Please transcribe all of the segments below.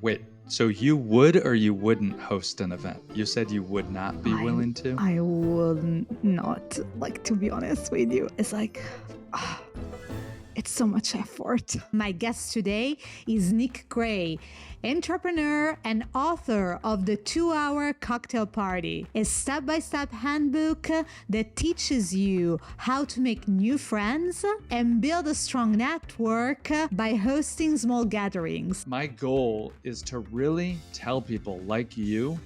Wait, so you would or you wouldn't host an event? You said you would not be willing to? I will not. Like, to be honest with you, it's like, it's so much effort. My guest today is Nick Gray, entrepreneur and author of the 2-Hour Cocktail Party, a step-by-step handbook that teaches you how to make new friends and build a strong network by hosting small gatherings. My goal is to really tell people like you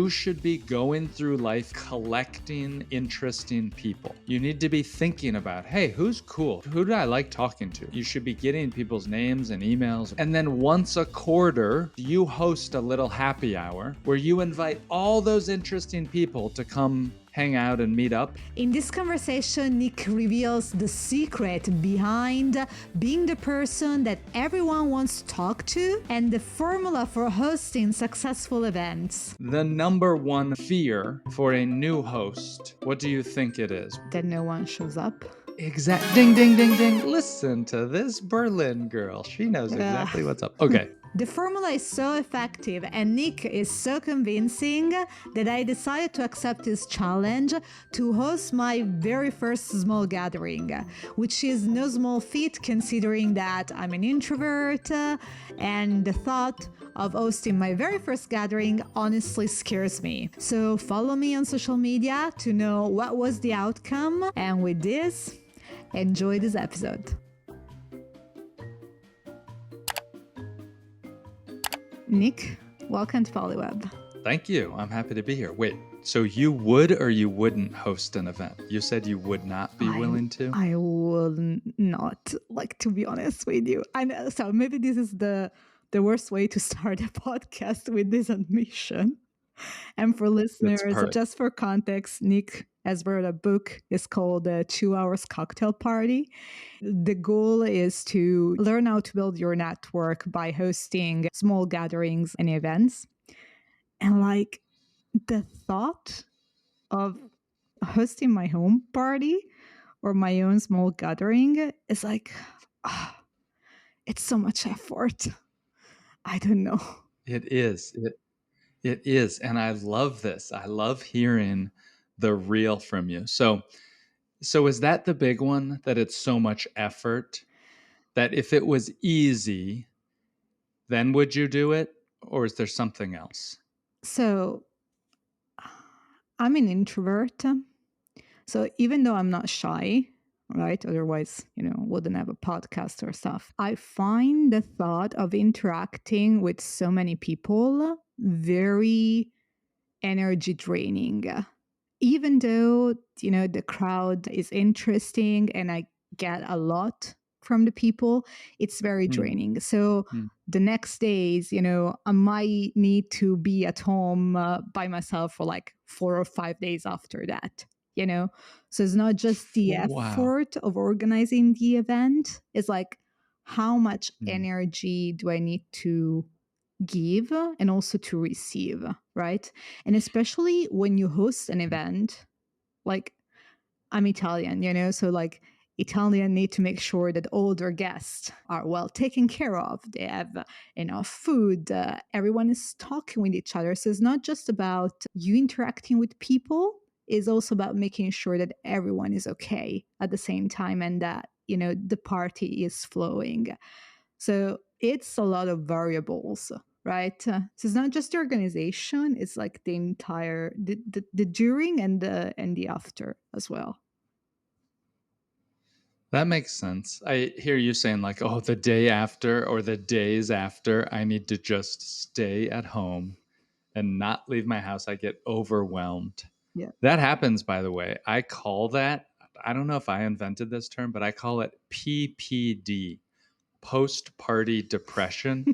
should be going through life collecting interesting people. You need to be thinking about, hey, who's cool? Who do I like talking to? You should be getting people's names and emails. And then once a quarter, you host a little happy hour where you invite all those interesting people to come hang out and meet up. In this conversation, Nick reveals the secret behind being the person that everyone wants to talk to and the formula for hosting successful events. The number one fear for a new host, what do you think it is? That no one shows up. Ding, ding, ding, ding. Listen to this Berlin girl. She knows exactly what's up. Okay. The formula is so effective and Nick is so convincing that I decided to accept his challenge to host my very first small gathering, which is no small feat considering that I'm an introvert, and the thought of hosting my very first gathering honestly scares me. So follow me on social media to know what was the outcome, and with this, enjoy this episode. Nick, welcome to Polyweb. Thank you. I'm happy to be here. Wait, so you would or you wouldn't host an event? You said you would not be willing to? I will not, like, to be honest with you. I know, so maybe this is the worst way to start a podcast with this admission. And for listeners, just for context, Nick has wrote a book. It's called the 2-Hour Cocktail Party. The goal is to learn how to build your network by hosting small gatherings and events. And like the thought of hosting my home party or my own small gathering is like, it's so much effort. I don't know. It is. It is. And I love this. I love hearing the real from you. So is that the big one, that it's so much effort, that if it was easy, then would you do it? Or is there something else? So I'm an introvert. So even though I'm not shy, right? Otherwise, wouldn't have a podcast or stuff. I find the thought of interacting with so many people very energy draining. Even though, the crowd is interesting and I get a lot from the people, it's very draining. So the next days, I might need to be at home by myself for like 4 or 5 days after that. So it's not just the effort of organizing the event. It's like, how much energy do I need to give and also to receive, right? And especially when you host an event, like, I'm Italian, so like Italian need to make sure that all their guests are well taken care of. They have enough food. Everyone is talking with each other. So it's not just about you interacting with people. It's also about making sure that everyone is okay at the same time and that, the party is flowing. So it's a lot of variables, right? So it's not just the organization. It's like the entire, the during and the after as well. That makes sense. I hear you saying like, oh, the day after or the days after, I need to just stay at home and not leave my house. I get overwhelmed. Yeah. That happens, by the way. I call that, I don't know if I invented this term, but I call it PPD, post-party depression.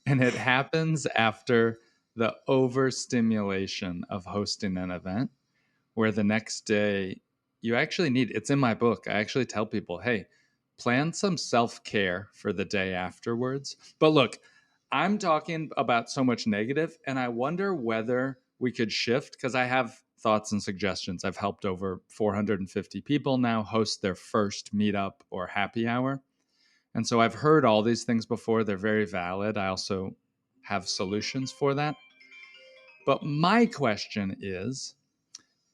And it happens after the overstimulation of hosting an event where the next day you actually need, it's in my book. I actually tell people, hey, plan some self-care for the day afterwards. But look, I'm talking about so much negative, and I wonder whether we could shift, because I have thoughts and suggestions. I've helped over 450 people now host their first meetup or happy hour. And so I've heard all these things before. They're very valid. I also have solutions for that. But my question is,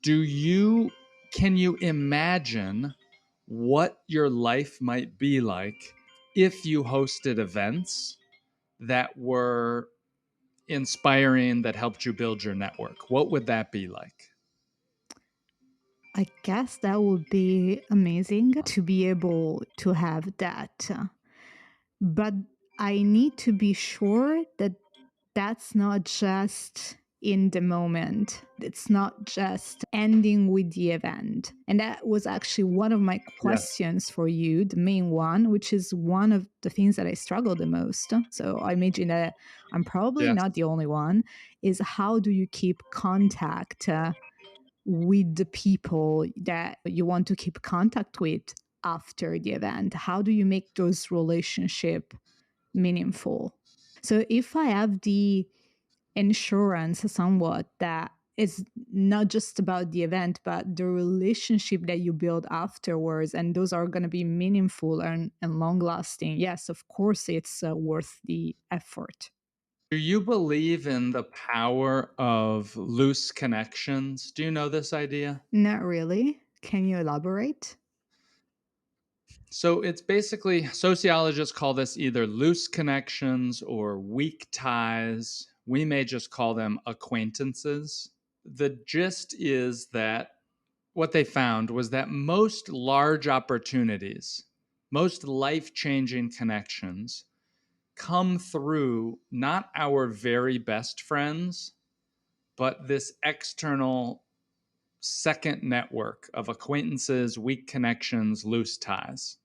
can you imagine what your life might be like if you hosted events that were inspiring, that helped you build your network? What would that be like? I guess that would be amazing to be able to have that. But I need to be sure that that's not just in the moment. It's not just ending with the event. And that was actually one of my Yes. questions for you, the main one, which is one of the things that I struggle the most. So I imagine that I'm probably Yes. not the only one, is how do you keep contact with the people that you want to keep contact with after the event? How do you make those relationships meaningful? So if I have the insurance somewhat that it's not just about the event, but the relationship that you build afterwards, and those are going to be meaningful and long lasting, yes, of course, it's worth the effort. Do you believe in the power of loose connections? Do you know this idea? Not really. Can you elaborate? So it's basically, sociologists call this either loose connections or weak ties. We may just call them acquaintances. The gist is that what they found was that most large opportunities, most life changing connections come through not our very best friends, but this external second network of acquaintances, weak connections, loose ties.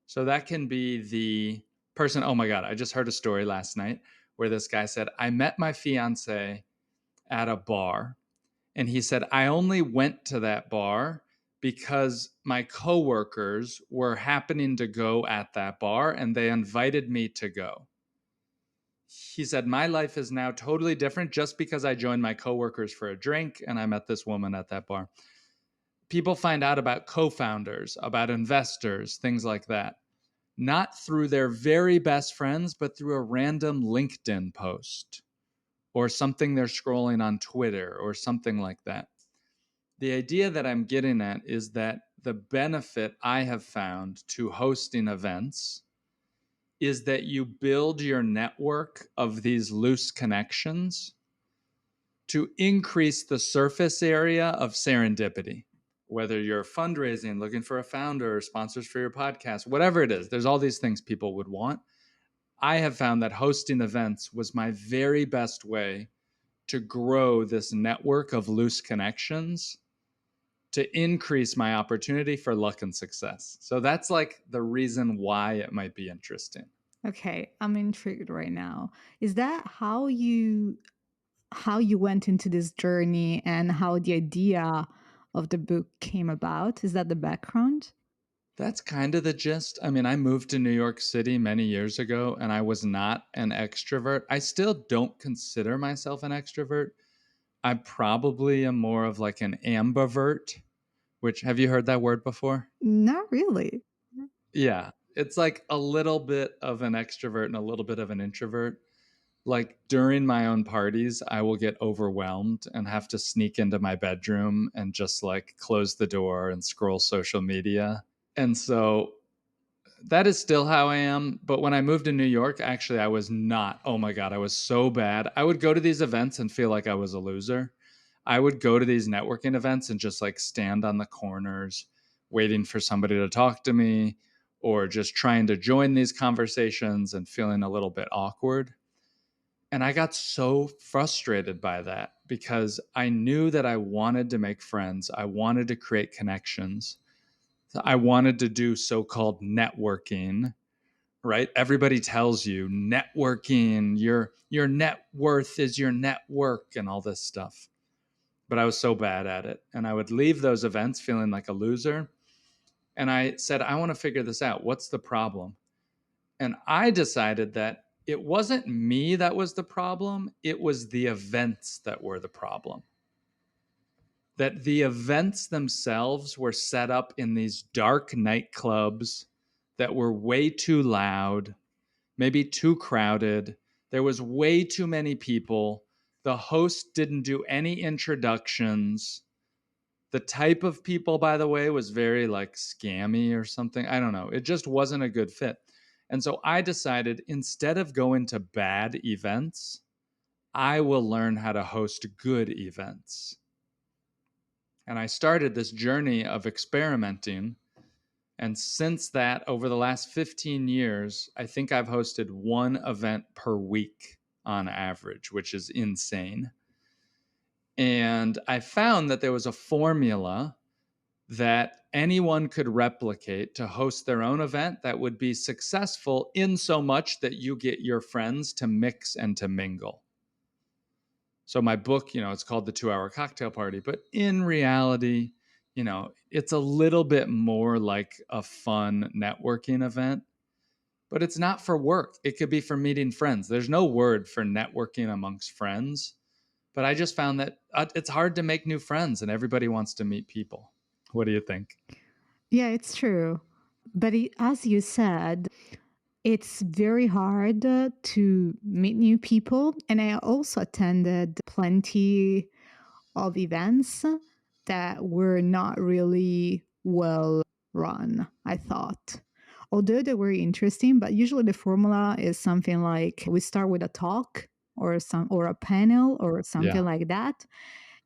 So that can be the person. Oh my God, I just heard a story last night where this guy said, I met my fiance at a bar. And he said, I only went to that bar because my coworkers were happening to go at that bar and they invited me to go. He said, my life is now totally different just because I joined my coworkers for a drink and I met this woman at that bar. People find out about co founders, about investors, things like that, not through their very best friends, but through a random LinkedIn post or something they're scrolling on Twitter or something like that. The idea that I'm getting at is that the benefit I have found to hosting events is that you build your network of these loose connections to increase the surface area of serendipity. Whether you're fundraising, looking for a founder or sponsors for your podcast, whatever it is, there's all these things people would want. I have found that hosting events was my very best way to grow this network of loose connections to increase my opportunity for luck and success. So that's like the reason why it might be interesting. Okay, I'm intrigued right now. Is that how you went into this journey and how the idea of the book came about? Is that the background? That's kind of the gist. I mean, I moved to New York City many years ago and I was not an extrovert. I still don't consider myself an extrovert. I probably am more of like an ambivert, which, have you heard that word before? Not really. Yeah. It's like a little bit of an extrovert and a little bit of an introvert. Like during my own parties, I will get overwhelmed and have to sneak into my bedroom and just like close the door and scroll social media. And so that is still how I am. But when I moved to New York, actually, I was not. Oh my God, I was so bad. I would go to these events and feel like I was a loser. I would go to these networking events and just like stand on the corners waiting for somebody to talk to me or just trying to join these conversations and feeling a little bit awkward. And I got so frustrated by that because I knew that I wanted to make friends. I wanted to create connections. I wanted to do so called networking, right? Everybody tells you networking, your net worth is your network and all this stuff. But I was so bad at it. And I would leave those events feeling like a loser. And I said, I want to figure this out. What's the problem? And I decided that it wasn't me that was the problem, it was the events that were the problem. That the events themselves were set up in these dark nightclubs that were way too loud, maybe too crowded. There was way too many people. The host didn't do any introductions. The type of people, by the way, was very like scammy or something. I don't know. It just wasn't a good fit. And so I decided, instead of going to bad events, I will learn how to host good events. And I started this journey of experimenting. And since that, over the last 15 years, I think I've hosted one event per week on average, which is insane. And I found that there was a formula that anyone could replicate to host their own event that would be successful, in so much that you get your friends to mix and to mingle. So my book, it's called The 2-Hour Cocktail Party, but in reality, it's a little bit more like a fun networking event, but it's not for work. It could be for meeting friends. There's no word for networking amongst friends, but I just found that it's hard to make new friends and everybody wants to meet people. What do you think? Yeah, it's true. But as you said, it's very hard to meet new people. And I also attended plenty of events that were not really well run, I thought. Although they were interesting, but usually the formula is something like we start with a talk or a panel or something Yeah. like that.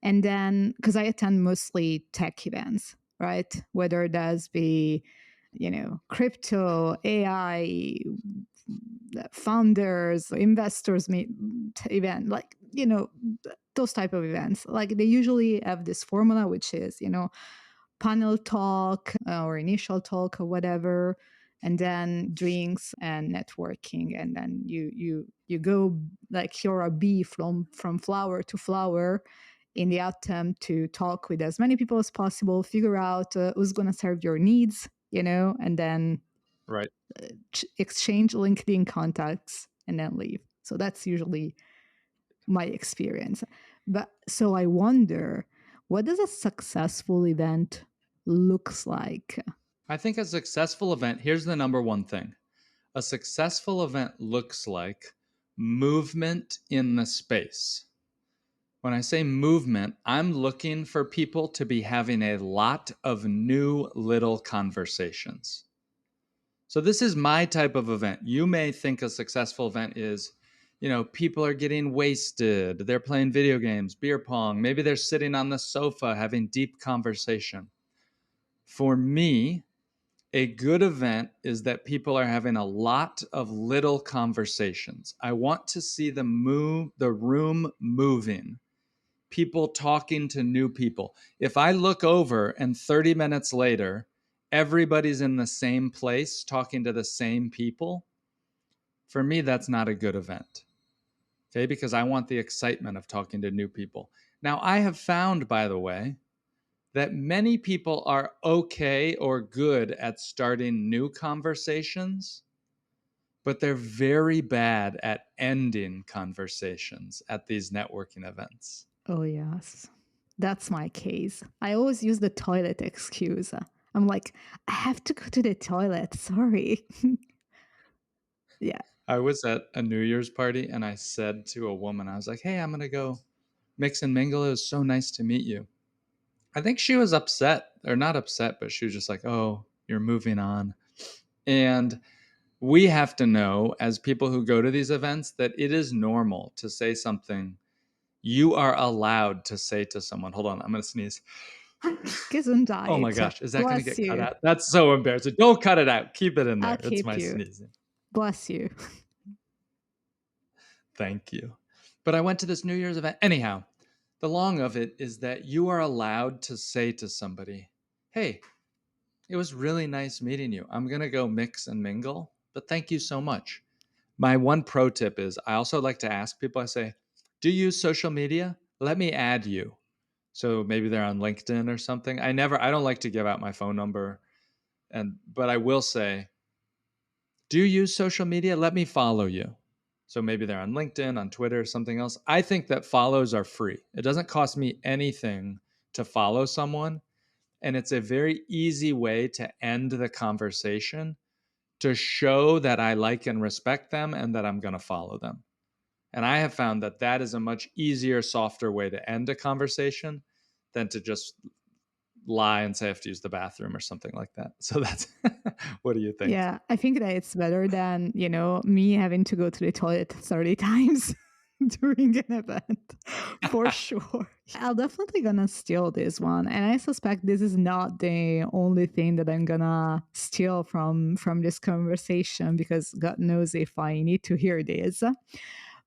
And then, because I attend mostly tech events, right? Whether that's be, crypto, AI, founders, investors meet event, like, those type of events. Like they usually have this formula, which is, panel talk or initial talk or whatever, and then drinks and networking, and then you go like you're a bee from flower to flower in the attempt to talk with as many people as possible, figure out who's going to serve your needs, and then Right. exchange LinkedIn contacts and then leave. So that's usually my experience. But so I wonder, what does a successful event looks like? I think a successful event, here's the number one thing. A successful event looks like movement in the space. When I say movement, I'm looking for people to be having a lot of new little conversations. So this is my type of event. You may think a successful event is, people are getting wasted, they're playing video games, beer pong, maybe they're sitting on the sofa having deep conversation. For me, a good event is that people are having a lot of little conversations. I want to see the room moving, people talking to new people. If I look over and 30 minutes later, everybody's in the same place talking to the same people, for me, that's not a good event. Okay, because I want the excitement of talking to new people. Now, I have found, by the way, that many people are okay or good at starting new conversations, but they're very bad at ending conversations at these networking events. Oh, yes. That's my case. I always use the toilet excuse. I'm like, I have to go to the toilet. Sorry. Yeah. I was at a New Year's party and I said to a woman, I was like, hey, I'm going to go mix and mingle. It was so nice to meet you. I think she was upset, or not upset, but she was just like, oh, you're moving on. And we have to know, as people who go to these events, that it is normal to say something. You are allowed to say to someone, hold on, I'm going to sneeze. Oh my Gesundheit. gosh, is that going to Bless get cut you. out? That's so embarrassing. Don't cut it out. Keep it in I'll there. It's keep my you. sneezing. Bless you. Thank you. But I went to this New Year's event. Anyhow, the long of it is that you are allowed to say to somebody, hey, it was really nice meeting you. I'm going to go mix and mingle, but thank you so much. My one pro tip is I also like to ask people, I say, do you use social media? Let me add you. So maybe they're on LinkedIn or something. I don't like to give out my phone number. But I will say, do you use social media? Let me follow you. So maybe they're on LinkedIn, on Twitter, something else. I think that follows are free. It doesn't cost me anything to follow someone. And it's a very easy way to end the conversation, to show that I like and respect them and that I'm going to follow them. And I have found that that is a much easier, softer way to end a conversation than to just lie and say I have to use the bathroom or something like that. So that's what do you think? Yeah, I think that it's better than, me having to go to the toilet 30 times during an event, for sure. I'll definitely gonna steal this one. And I suspect this is not the only thing that I'm gonna steal from this conversation, because God knows if I need to hear this.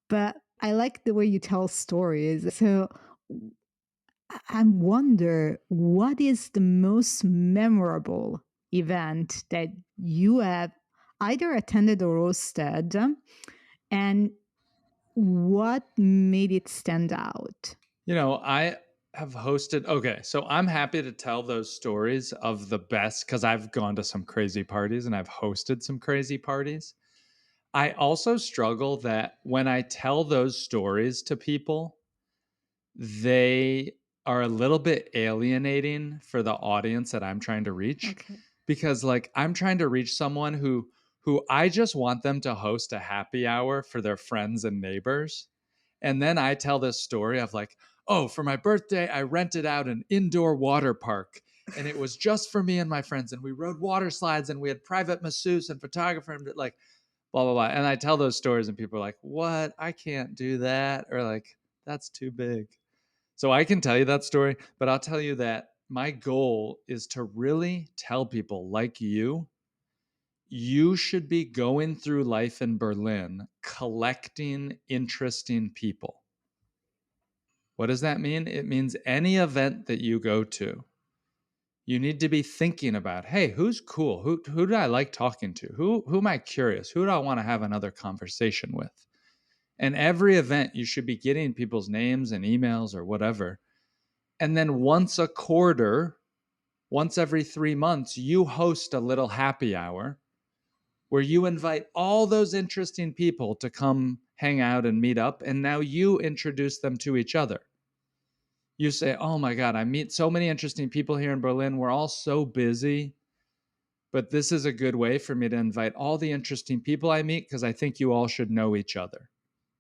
But I like the way you tell stories. So I wonder, what is the most memorable event that you have either attended or hosted, and what made it stand out? I have hosted. Okay, so I'm happy to tell those stories of the best because I've gone to some crazy parties and I've hosted some crazy parties. I also struggle that when I tell those stories to people, they are a little bit alienating for the audience that I'm trying to reach Okay. because like I'm trying to reach someone who I just want them to host a happy hour for their friends and neighbors. And then I tell this story of like, oh, for my birthday, I rented out an indoor water park and it was just for me and my friends. And we rode water slides and we had private masseuse and photographer and like blah, blah, blah. And I tell those stories and people are like, what? I can't do that. Or like, that's too big. So I can tell you that story, but I'll tell you that my goal is to really tell people like you should be going through life in Berlin collecting interesting people. What does that mean? It means any event that you go to, you need to be thinking about, hey, who's cool? Who do I like talking to? Who am I curious? Who do I want to have another conversation with? And every event, you should be getting people's names and emails or whatever. And then once a quarter, once every 3 months, you host a little happy hour where you invite all those interesting people to come hang out and meet up. And now you introduce them to each other. You say, oh my God, I meet so many interesting people here in Berlin. We're all so busy, but this is a good way for me to invite all the interesting people I meet because I think you all should know each other.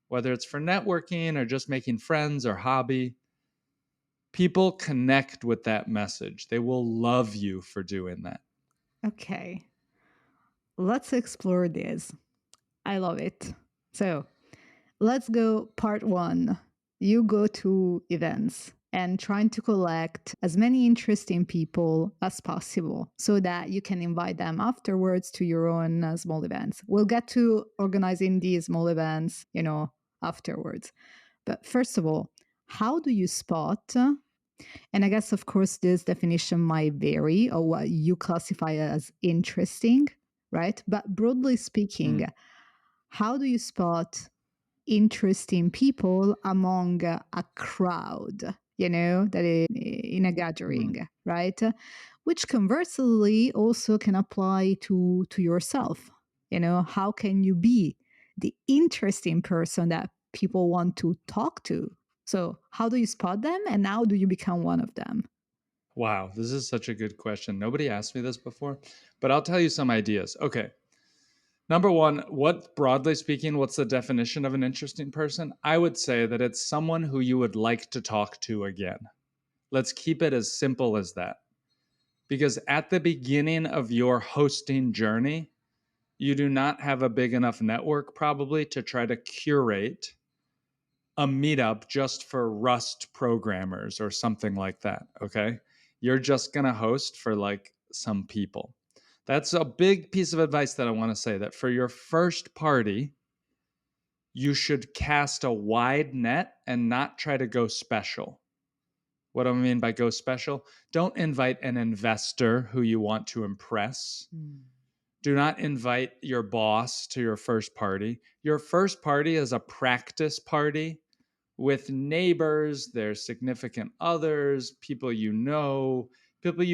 Whether it's for networking or just making friends or hobby, people connect with that message. They will love you for doing that. Okay, let's explore this. I love it. So let's go part one. You go to events and trying to collect as many interesting people as possible so that you can invite them afterwards to your own small events. We'll get to organizing these small events, afterwards. But first of all, how do you spot? And I guess, of course, this definition might vary or what you classify as interesting, right? But broadly speaking, Mm, how do you spot interesting people among a crowd, that is in a mm. gathering, right? Which conversely also can apply to yourself. How can you be the interesting person that people want to talk to? So, how do you spot them and how do you become one of them? Wow, this is such a good question. Nobody asked me this before, but I'll tell you some ideas. Okay. Number one, broadly speaking, what's the definition of an interesting person? I would say that it's someone who you would like to talk to again. Let's keep it as simple as that. Because at the beginning of your hosting journey, you do not have a big enough network probably to try to curate a meetup just for Rust programmers or something like that. Okay. You're just going to host for like some people. That's a big piece of advice that I want to say that for your first party, you should cast a wide net and not try to go special. What do I mean by go special? Don't invite an investor who you want to impress. Mm. Do not invite your boss to your first party. Your first party is a practice party with neighbors, their significant others, people you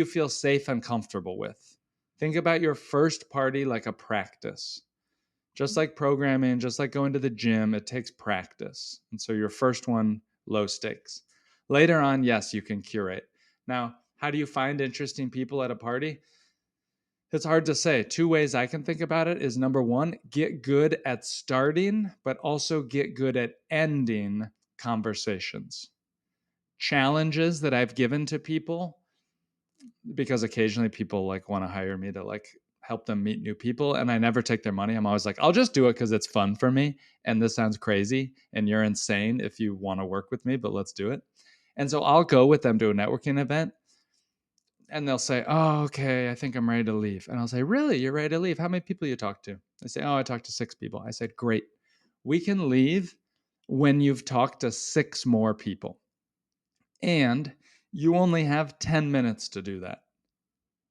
feel safe and comfortable with. Think about your first party like a practice. Just like programming, just like going to the gym, it takes practice. And so your first one, low stakes. Later on, yes, you can curate. Now, how do you find interesting people at a party? It's hard to say. Two ways I can think about it is number one, get good at starting, but also get good at ending conversations. Challenges that I've given to people, because occasionally people like want to hire me to like help them meet new people, and I never take their money. I'm always like, I'll just do it because it's fun for me. And this sounds crazy and you're insane if you want to work with me, but let's do it. And so I'll go with them to a networking event and they'll say, "Oh, okay, I think I'm ready to leave." And I'll say, "Really? You're ready to leave? How many people you talk to?" They say, "Oh, I talked to 6 people." I said, "Great. We can leave when you've talked to 6 more people. And you only have 10 minutes to do that.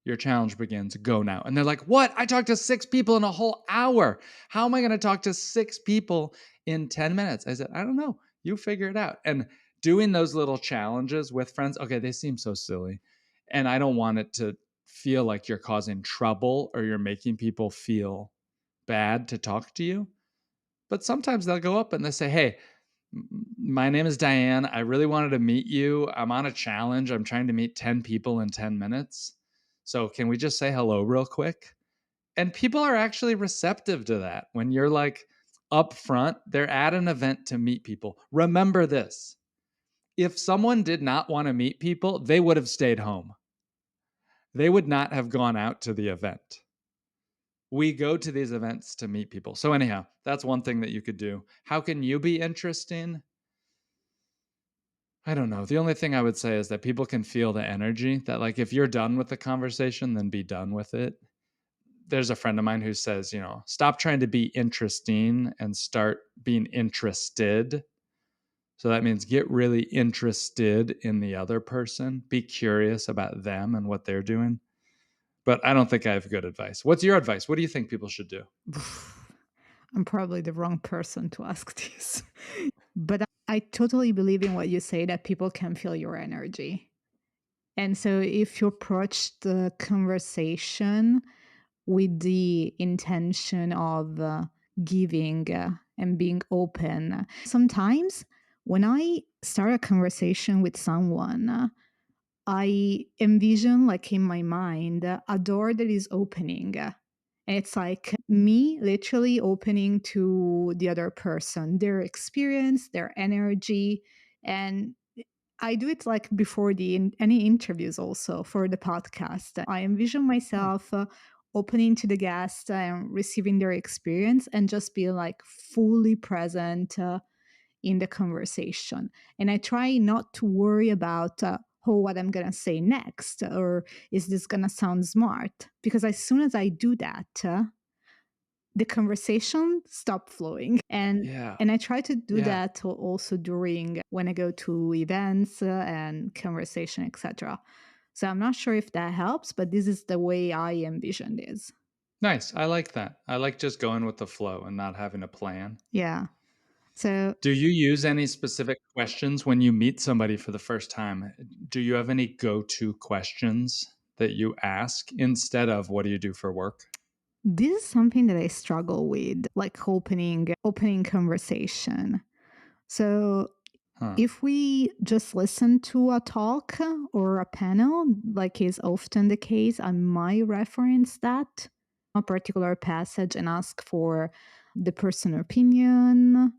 Your challenge begins. Go now." And they're like, "What? I talked to 6 people in a whole hour. How am I going to talk to 6 people in 10 minutes?" I said, "I don't know. You figure it out." And doing those little challenges with friends, okay, they seem so silly. And I don't want it to feel like you're causing trouble or you're making people feel bad to talk to you. But sometimes they'll go up and they say, "Hey, my name is Diane. I really wanted to meet you. I'm on a challenge. I'm trying to meet 10 people in 10 minutes. So can we just say hello real quick?" And people are actually receptive to that. When you're like up front, they're at an event to meet people. Remember this: if someone did not want to meet people, they would have stayed home. They would not have gone out to the event. We go to these events to meet people. So, anyhow, that's one thing that you could do. How can you be interesting? I don't know. The only thing I would say is that people can feel the energy that, like, if you're done with the conversation, then be done with it. There's a friend of mine who says, stop trying to be interesting and start being interested. So that means get really interested in the other person, be curious about them and what they're doing. But I don't think I have good advice. What's your advice? What do you think people should do? I'm probably the wrong person to ask this. But I totally believe in what you say that people can feel your energy. And so if you approach the conversation with the intention of giving and being open, sometimes when I start a conversation with someone, I envision, like in my mind, a door that is opening. And it's like me literally opening to the other person, their experience, their energy. And I do it like before any interviews also for the podcast. I envision Oh, myself opening to the guest and receiving their experience and just be like fully present in the conversation. And I try not to worry about, oh, what I'm going to say next, or is this going to sound smart? Because as soon as I do that, the conversation stop flowing. yeah. And I try to do Yeah. that also during when I go to events and conversation, etc. So I'm not sure if that helps, but this is the way I envision this. Nice. I like that. I like just going with the flow and not having a plan. Yeah. So Do you use any specific questions when you meet somebody for the first time? Do you have any go to questions that you ask instead of what do you do for work? this is something that I struggle with, like opening conversation. So Huh. if we just listen to a talk or a panel, like is often the case, I might reference that a particular passage and ask for the personal opinion.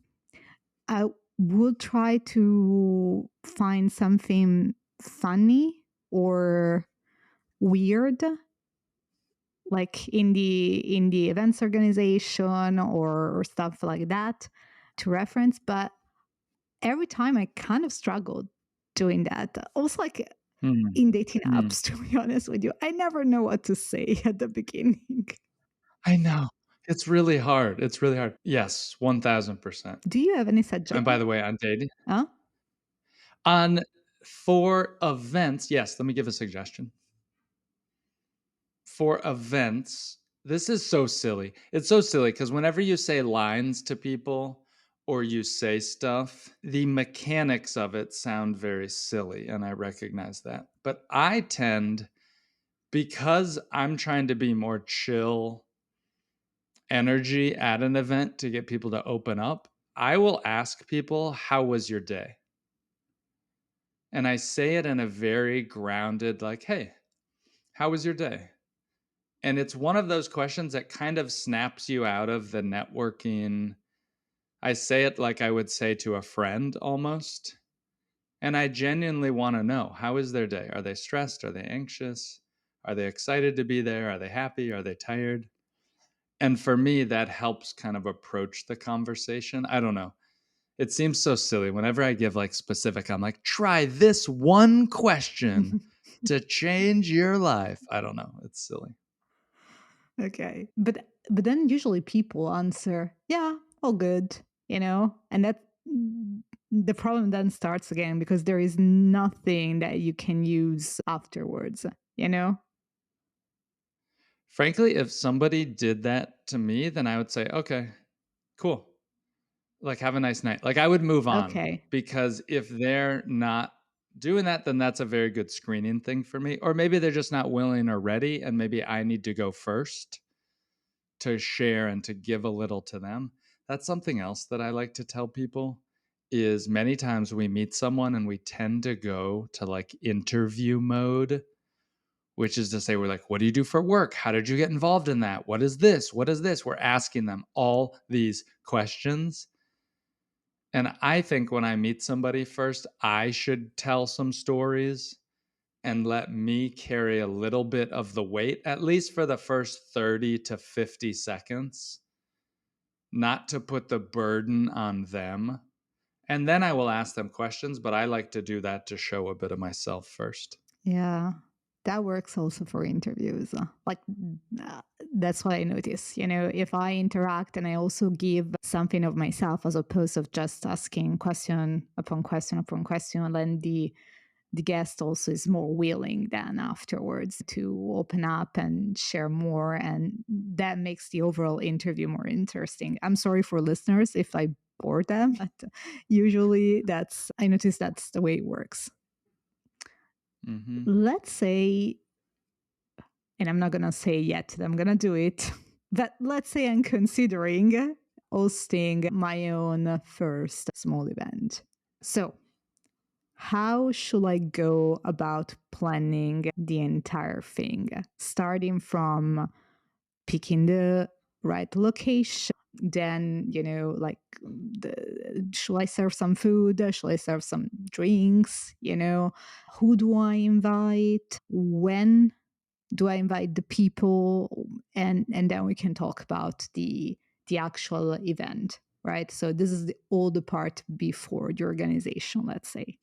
I would try to find something funny or weird, like in the events organization or stuff like that to reference. But every time I kind of struggled doing that. Also, like Hmm. in dating Hmm. apps, to be honest with you, I never know what to say at the beginning. I know. It's really hard. It's really hard. Yes, 1000%. Do you have any And by suggestions? the way, on dating, Huh? on for events, yes, let me give a suggestion. For events, this is so silly. It's so silly because whenever you say lines to people or you say stuff, the mechanics of it sound very silly. And I recognize that. But I tend, because I'm trying to be more chill energy at an event to get people to open up, I will ask people, "How was your day?" And I say it in a very grounded, like, "Hey, how was your day?" And it's one of those questions that kind of snaps you out of the networking. I say it like I would say to a friend almost. And I genuinely want to know, how is their day? Are they stressed? Are they anxious? Are they excited to be there? Are they happy? Are they tired? And for me, that helps kind of approach the conversation. I don't know. It seems so silly. Whenever I give like specific, I'm like, try this one question to change your life. I don't know. It's silly. Okay. But then usually people answer, "Yeah, all good," And the problem then starts again because there is nothing that you can use afterwards, you know? Frankly, if somebody did that to me, then I would say, okay, cool. Like, have a nice night. Like, I would move on, Okay. because if they're not doing that, then that's a very good screening thing for me. Or maybe they're just not willing or ready, and maybe I need to go first to share and to give a little to them. That's something else that I like to tell people is many times we meet someone and we tend to go to like interview mode, which is to say, we're like, what do you do for work? How did you get involved in that? What is this? What is this? We're asking them all these questions. And I think when I meet somebody first, I should tell some stories and let me carry a little bit of the weight, at least for the first 30 to 50 seconds, not to put the burden on them. And then I will ask them questions, but I like to do that to show a bit of myself first. Yeah. That works also for interviews. Uh, that's what I notice. If I interact and I also give something of myself as opposed to just asking question upon question upon question, then the guest also is more willing then afterwards to open up and share more, and that makes the overall interview more interesting. I'm sorry for listeners if I bore them, but usually I notice that's the way it works. Hmm. Let's say, and I'm not gonna say yet that I'm gonna do it, but let's say I'm considering hosting my own first small event. So how should I go about planning the entire thing? Starting from picking the right location, then, should I serve some food? Should I serve some drinks? Who do I invite? When do I invite the people? And then we can talk about the actual event, right? So this is all the part before the organization, let's say.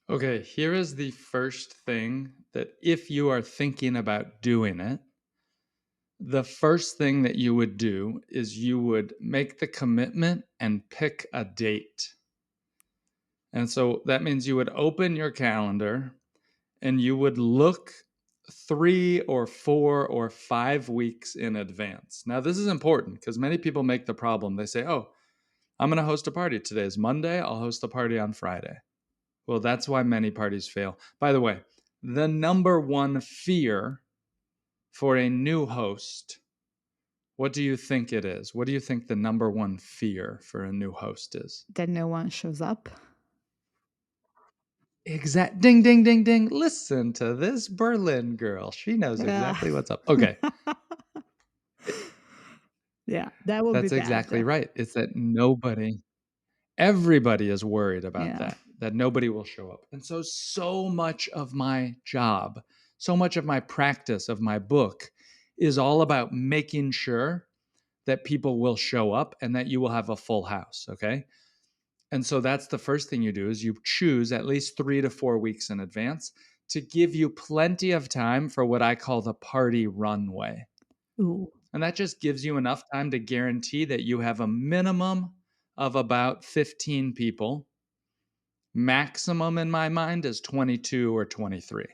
Okay, here is the first thing that if you are thinking about doing it, the first thing that you would do is you would make the commitment and pick a date. And so that means you would open your calendar and you would look 3 or 4 or 5 weeks in advance. Now, this is important because many people make the problem. They say, oh, I'm going to host a party. Today is Monday. I'll host a party on Friday. Well, that's why many parties fail. By the way, the number one fear for a new host, what do you think it is? What do you think the number one fear for a new host is? That no one shows up. Exact. Ding, ding, ding, ding. Listen to this Berlin girl. She knows Yeah. exactly what's up. Okay. Yeah, that would be That's bad. exactly right. It's that everybody is worried about Yeah. that nobody will show up. And so, so much of my job, so much of my practice of my book is all about making sure that people will show up and that you will have a full house. Okay. And so that's the first thing you do is you choose at least 3 to 4 weeks in advance to give you plenty of time for what I call the party runway. Ooh, And that just gives you enough time to guarantee that you have a minimum of about 15 people. Maximum in my mind is 22 or 23.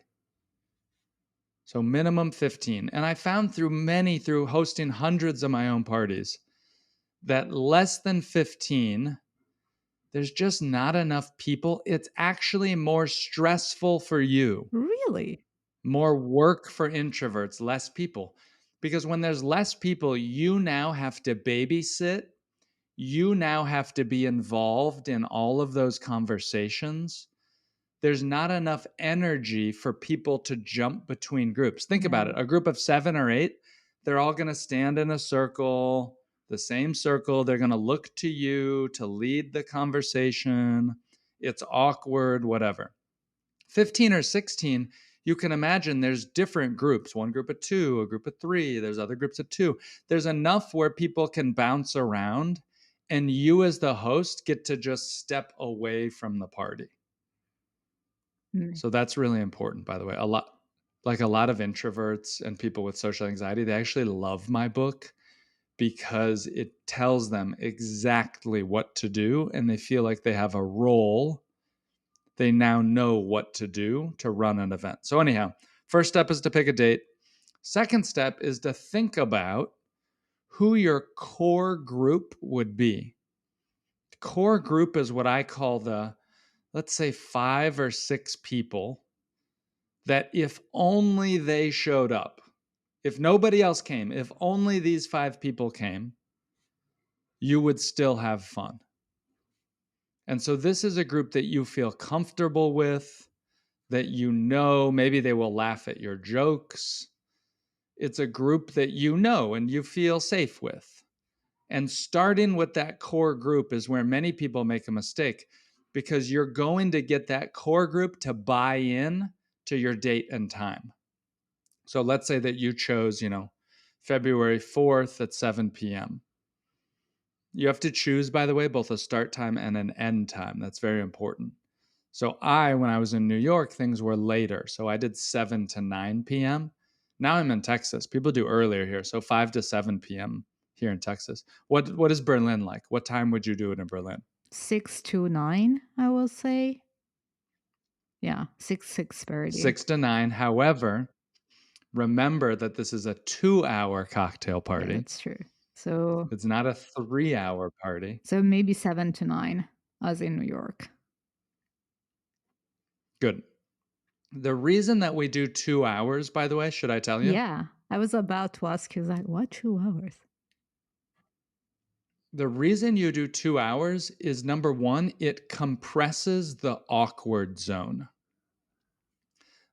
So minimum 15. And I found through hosting hundreds of my own parties that less than 15, there's just not enough people. It's actually more stressful for you, really? more work for introverts, less people. Because when there's less people, you now have to babysit. You now have to be involved in all of those conversations. there's not enough energy for people to jump between groups. Think about Yeah. it. A group of 7 or 8, they're all going to stand in a circle, the same circle. They're going to look to you to lead the conversation. It's awkward, whatever. 15 or 16, you can imagine there's different groups, one group of 2, a group of 3, there's other groups of 2. There's enough where people can bounce around, and you as the host get to just step away from the party. Mm. So that's really important, by the way. A lot of introverts and people with social anxiety, they actually love my book because it tells them exactly what to do, and they feel like they have a role. They now know what to do to run an event. So anyhow, first step is to pick a date. Second step is to think about who your core group would be. Core group is what I call let's say 5 or 6 people that if only they showed up, if nobody else came, if only these 5 people came, you would still have fun. And so this is a group that you feel comfortable with, that you know maybe they will laugh at your jokes. It's a group that you know and you feel safe with. And starting with that core group is where many people make a mistake, because you're going to get that core group to buy in to your date and time. So let's say that you chose, February 4th at 7 p.m. You have to choose, by the way, both a start time and an end time. That's very important. So when I was in New York, things were later. So I did 7 to 9 p.m. Now I'm in Texas. People do earlier here. So 5 to 7 p.m. here in Texas. What is Berlin like? What time would you do it in Berlin? 6 to 9, I will say. Yeah, 6:30. 6 to 9. However, remember that this is a 2-hour cocktail Yeah, party. that's true. So It's not a 3-hour party. so maybe 7 to 9 as in New York. Good. The reason that we do 2 hours, by the way, should I tell you? Yeah, I was about to ask you like, what 2 hours? The reason you do 2 hours is, number 1, it compresses the awkward zone.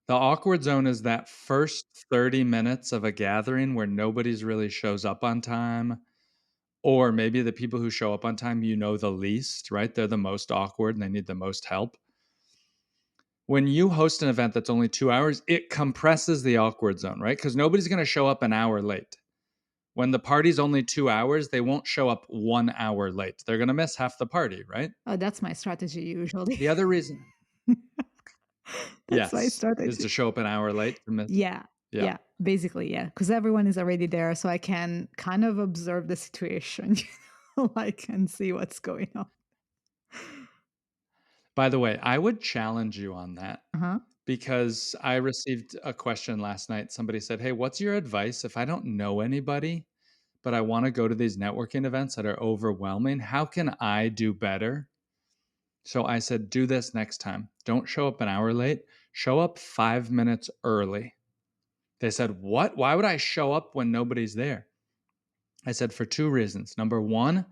The awkward zone is that first 30 minutes of a gathering where nobody's really shows up on time, or maybe the people who show up on time, the least, right? They're the most awkward and they need the most help. When you host an event that's only 2 hours, it compresses the awkward zone, right? Because nobody's going to show up an hour late. When the party's only 2 hours, they won't show up 1 hour late. They're going to miss half the party, right? Oh, that's my strategy usually. The other reason, That's my yes, is strategy. to show up an hour late to miss. Yeah. Yeah. Yeah, basically, yeah, because everyone is already there, so I can kind of observe the situation, like, and see what's going on. By the way, I would challenge you on that, Uh-huh. because I received a question last night. Somebody said, "Hey, what's your advice if I don't know anybody, but I want to go to these networking events that are overwhelming? How can I do better?" So I said, "Do this next time. Don't show up an hour late. Show up 5 minutes early." They said, "What? Why would I show up when nobody's there?" I said, "For 2 reasons. Number 1,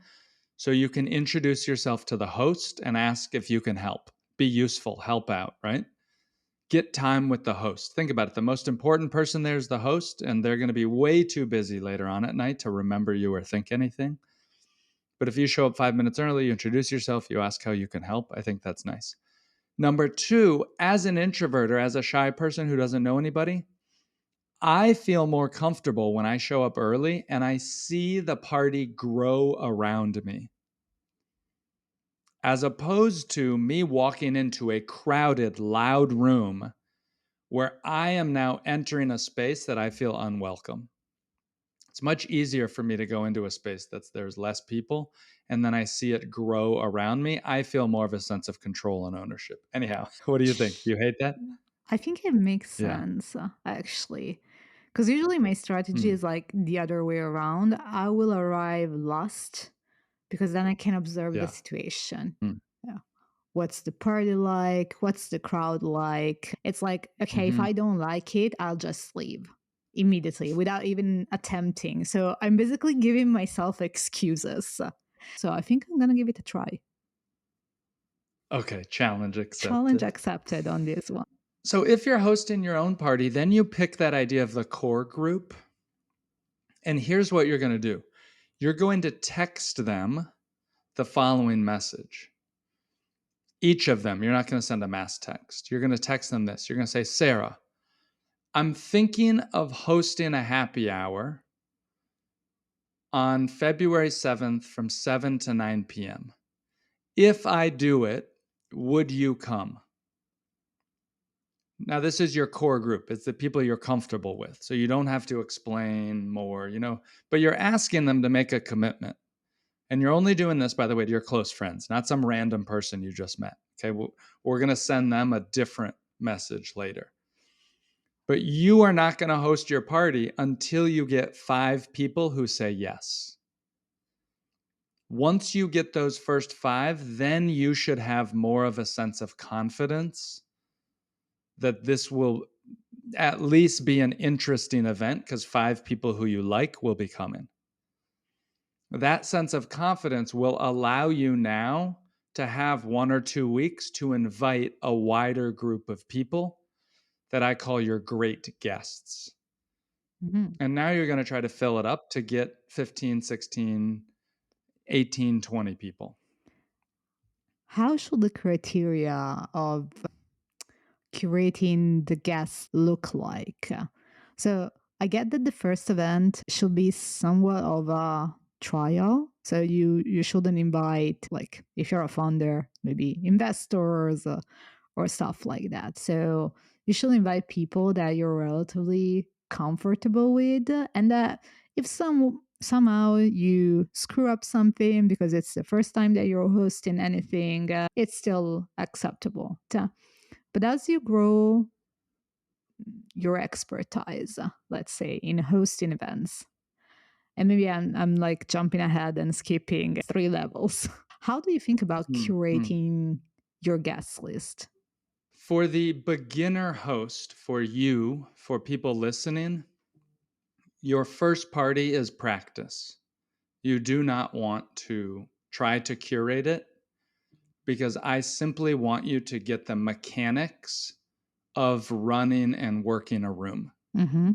so you can introduce yourself to the host and ask if you can help. Be useful, help out, right? Get time with the host. Think about it. The most important person there is the host, and they're going to be way too busy later on at night to remember you or think anything. But if you show up 5 minutes early, you introduce yourself, you ask how you can help, I think that's nice. Number 2, as an introvert or as a shy person who doesn't know anybody, I feel more comfortable when I show up early and I see the party grow around me, as opposed to me walking into a crowded, loud room where I am now entering a space that I feel unwelcome. It's much easier for me to go into a space there's less people, and then I see it grow around me. I feel more of a sense of control and ownership. Anyhow, what do you think? Do you hate that? I think it makes Yeah. sense, actually, because usually my strategy Mm, is like the other way around. I will arrive last because then I can observe the yeah. situation. Mm, Yeah. What's the party like? What's the crowd like? It's like, okay, if mhm. I don't like it, I'll just leave immediately without even attempting. So I'm basically giving myself excuses. So I think I'm going to give it a try. Okay, challenge Challenge accepted. accepted on this one. So if you're hosting your own party, then you pick that idea of the core group. And here's what you're going to do. You're going to text them the following message. Each of them, you're not going to send a mass text. You're going to text them this. You're going to say, Sarah, I'm thinking of hosting a happy hour on February 7th from 7 to 9 p.m. If I do it, would you come? Now, this is your core group. It's the people you're comfortable with. So you don't have to explain more, but you're asking them to make a commitment. And you're only doing this, by the way, to your close friends, not some random person you just met. Okay. We're going to send them a different message later. But you are not going to host your party until you get 5 people who say yes. Once you get those first 5, then you should have more of a sense of confidence that this will at least be an interesting event because 5 people who you like will be coming. That sense of confidence will allow you now to have 1 or 2 weeks to invite a wider group of people that I call your great guests. Mhm. And now you're going to try to fill it up to get 15, 16, 18, 20 people. How should the criteria of curating the guests look like? So I get that the first event should be somewhat of a trial. So you shouldn't invite, like, if you're a founder, maybe investors or stuff like that. So you should invite people that you're relatively comfortable with, and that if somehow you screw up something because it's the first time that you're hosting anything, it's still acceptable. But as you grow your expertise, let's say in hosting events, and maybe I'm like jumping ahead and skipping 3 levels. How do you think about Mm-hmm. curating your guest list? For the beginner host, for you, for people listening, your first party is practice. You do not want to try to curate it because I simply want you to get the mechanics of running and working a room. Mm-hmm.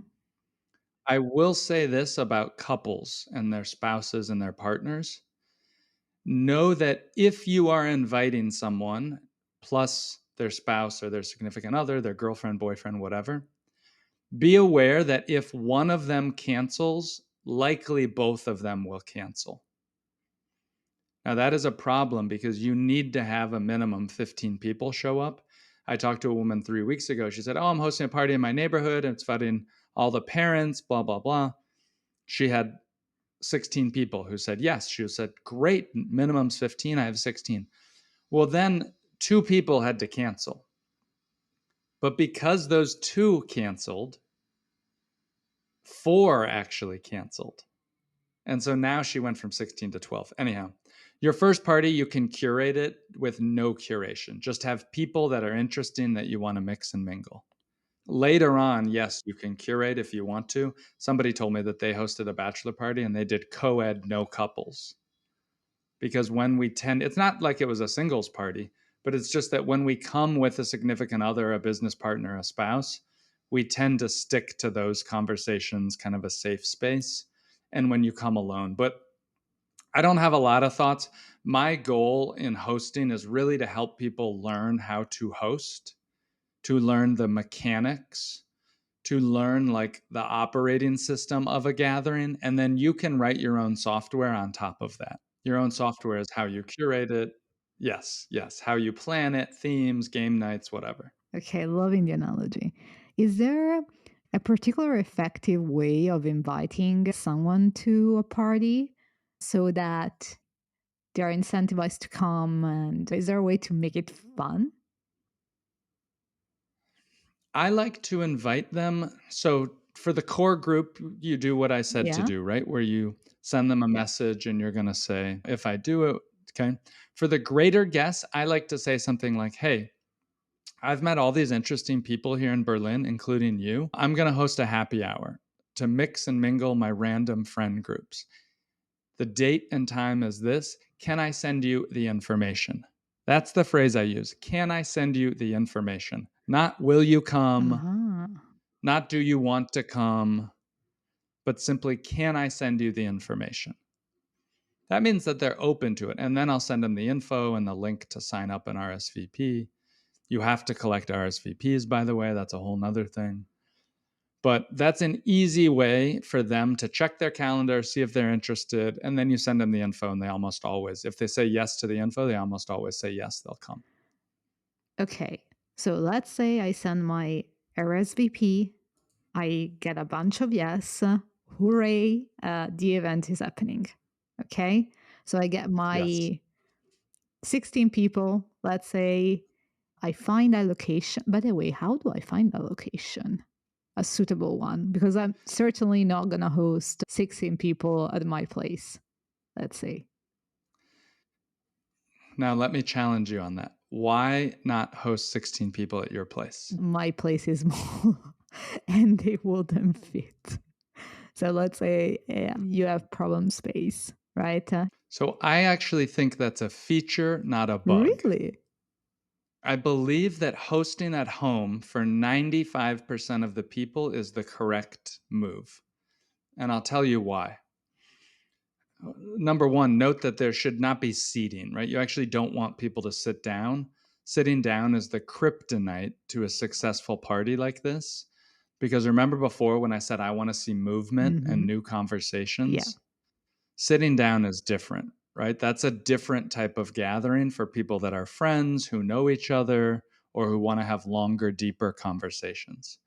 I will say this about couples and their spouses and their partners. Know that if you are inviting someone plus their spouse or their significant other, their girlfriend, boyfriend, whatever, be aware that if one of them cancels, likely both of them will cancel. Now, that is a problem because you need to have a minimum 15 people show up. I talked to a woman 3 weeks ago. She said, oh, I'm hosting a party in my neighborhood and it's inviting all the parents, blah, blah, blah. She had 16 people who said yes. She said, great, minimum's 15. I have 16. Well, then 2 people had to cancel. But because those 2 canceled, 4 actually canceled. And so now she went from 16 to 12. Anyhow, your first party, you can curate it with no curation. Just have people that are interesting that you want to mix and mingle. Later on, yes, you can curate if you want to. Somebody told me that they hosted a bachelor party and they did co-ed, no couples. Because when we tend, it's not like it was a singles party, but it's just that when we come with a significant other, a business partner, a spouse, we tend to stick to those conversations, kind of a safe space. And when you come alone, but I don't have a lot of thoughts. My goal in hosting is really to help people learn how to host, to learn the mechanics, to learn like the operating system of a gathering. And then you can write your own software on top of that. Your own software is how you curate it. Yes, yes. How you plan it, themes, game nights, whatever. Okay, loving the analogy. Is there a particular effective way of inviting someone to a party so that they're incentivized to come? And is there a way to make it fun? I like to invite them. So for the core group, you do what I said to Yeah. do, right? Where you send them a message and you're going to say, if I do it, okay. For the greater guests, I like to say something like, hey, I've met all these interesting people here in Berlin, including you. I'm going to host a happy hour to mix and mingle my random friend groups. The date and time is this. Can I send you the information? That's the phrase I use. Can I send you the information? Not will you come? Uh-huh. Not do you want to come? But simply, can I send you the information? That means that they're open to it. And then I'll send them the info and the link to sign up an RSVP. You have to collect RSVPs, by the way. That's a whole nother thing. But that's an easy way for them to check their calendar, see if they're interested, and then you send them the info, and they almost always, if they say yes to the info, they almost always say yes, they'll come. Okay. So let's say I send my RSVP, I get a bunch of yes. Hooray, the event is happening. Okay. So I get Yes. my 16 people, let's say. I find a location. By the way, how do I find a location? A suitable one? Because I'm certainly not going to host 16 people at my place, let's say. Now, let me challenge you on that. Why not host 16 people at your place? My place is small and they wouldn't fit. So let's say you have problem space, right? So I actually think that's a feature, not a bug. Really? I believe that hosting at home for 95% of the people is the correct move. And I'll tell you why. Number one, note that there should not be seating, right? You actually don't want people to sit down. Sitting down is the kryptonite to a successful party like this. Because remember before when I said I want to see movement and new Yeah. conversations? Sitting down is different, right? That's a different type of gathering for people that are friends, who know each other, or who want to have longer, deeper conversations.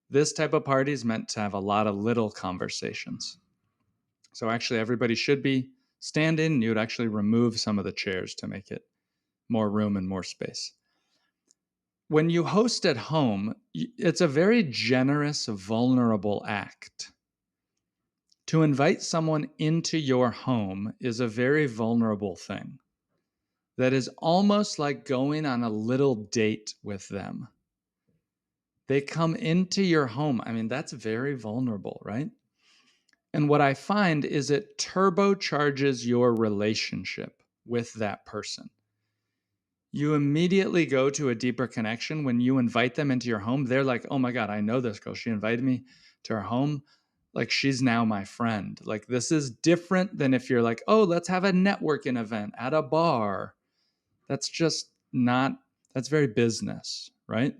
This type of party is meant to have a lot of little conversations. So actually, everybody should be standing. You would actually remove some of the chairs to make it more room and more space. When you host at home, it's a very generous, vulnerable act. To invite someone into your home is a very vulnerable thing that is almost like going on a little date with them. They come into your home. I mean, that's very vulnerable, right? And what I find is it turbocharges your relationship with that person. You immediately go to a deeper connection when you invite them into your home. They're like, oh my God, I know this girl. She invited me to her home. Like, she's now my friend. Like, this is different than if you're like, oh, let's have a networking event at a bar. That's just not, that's very business, right?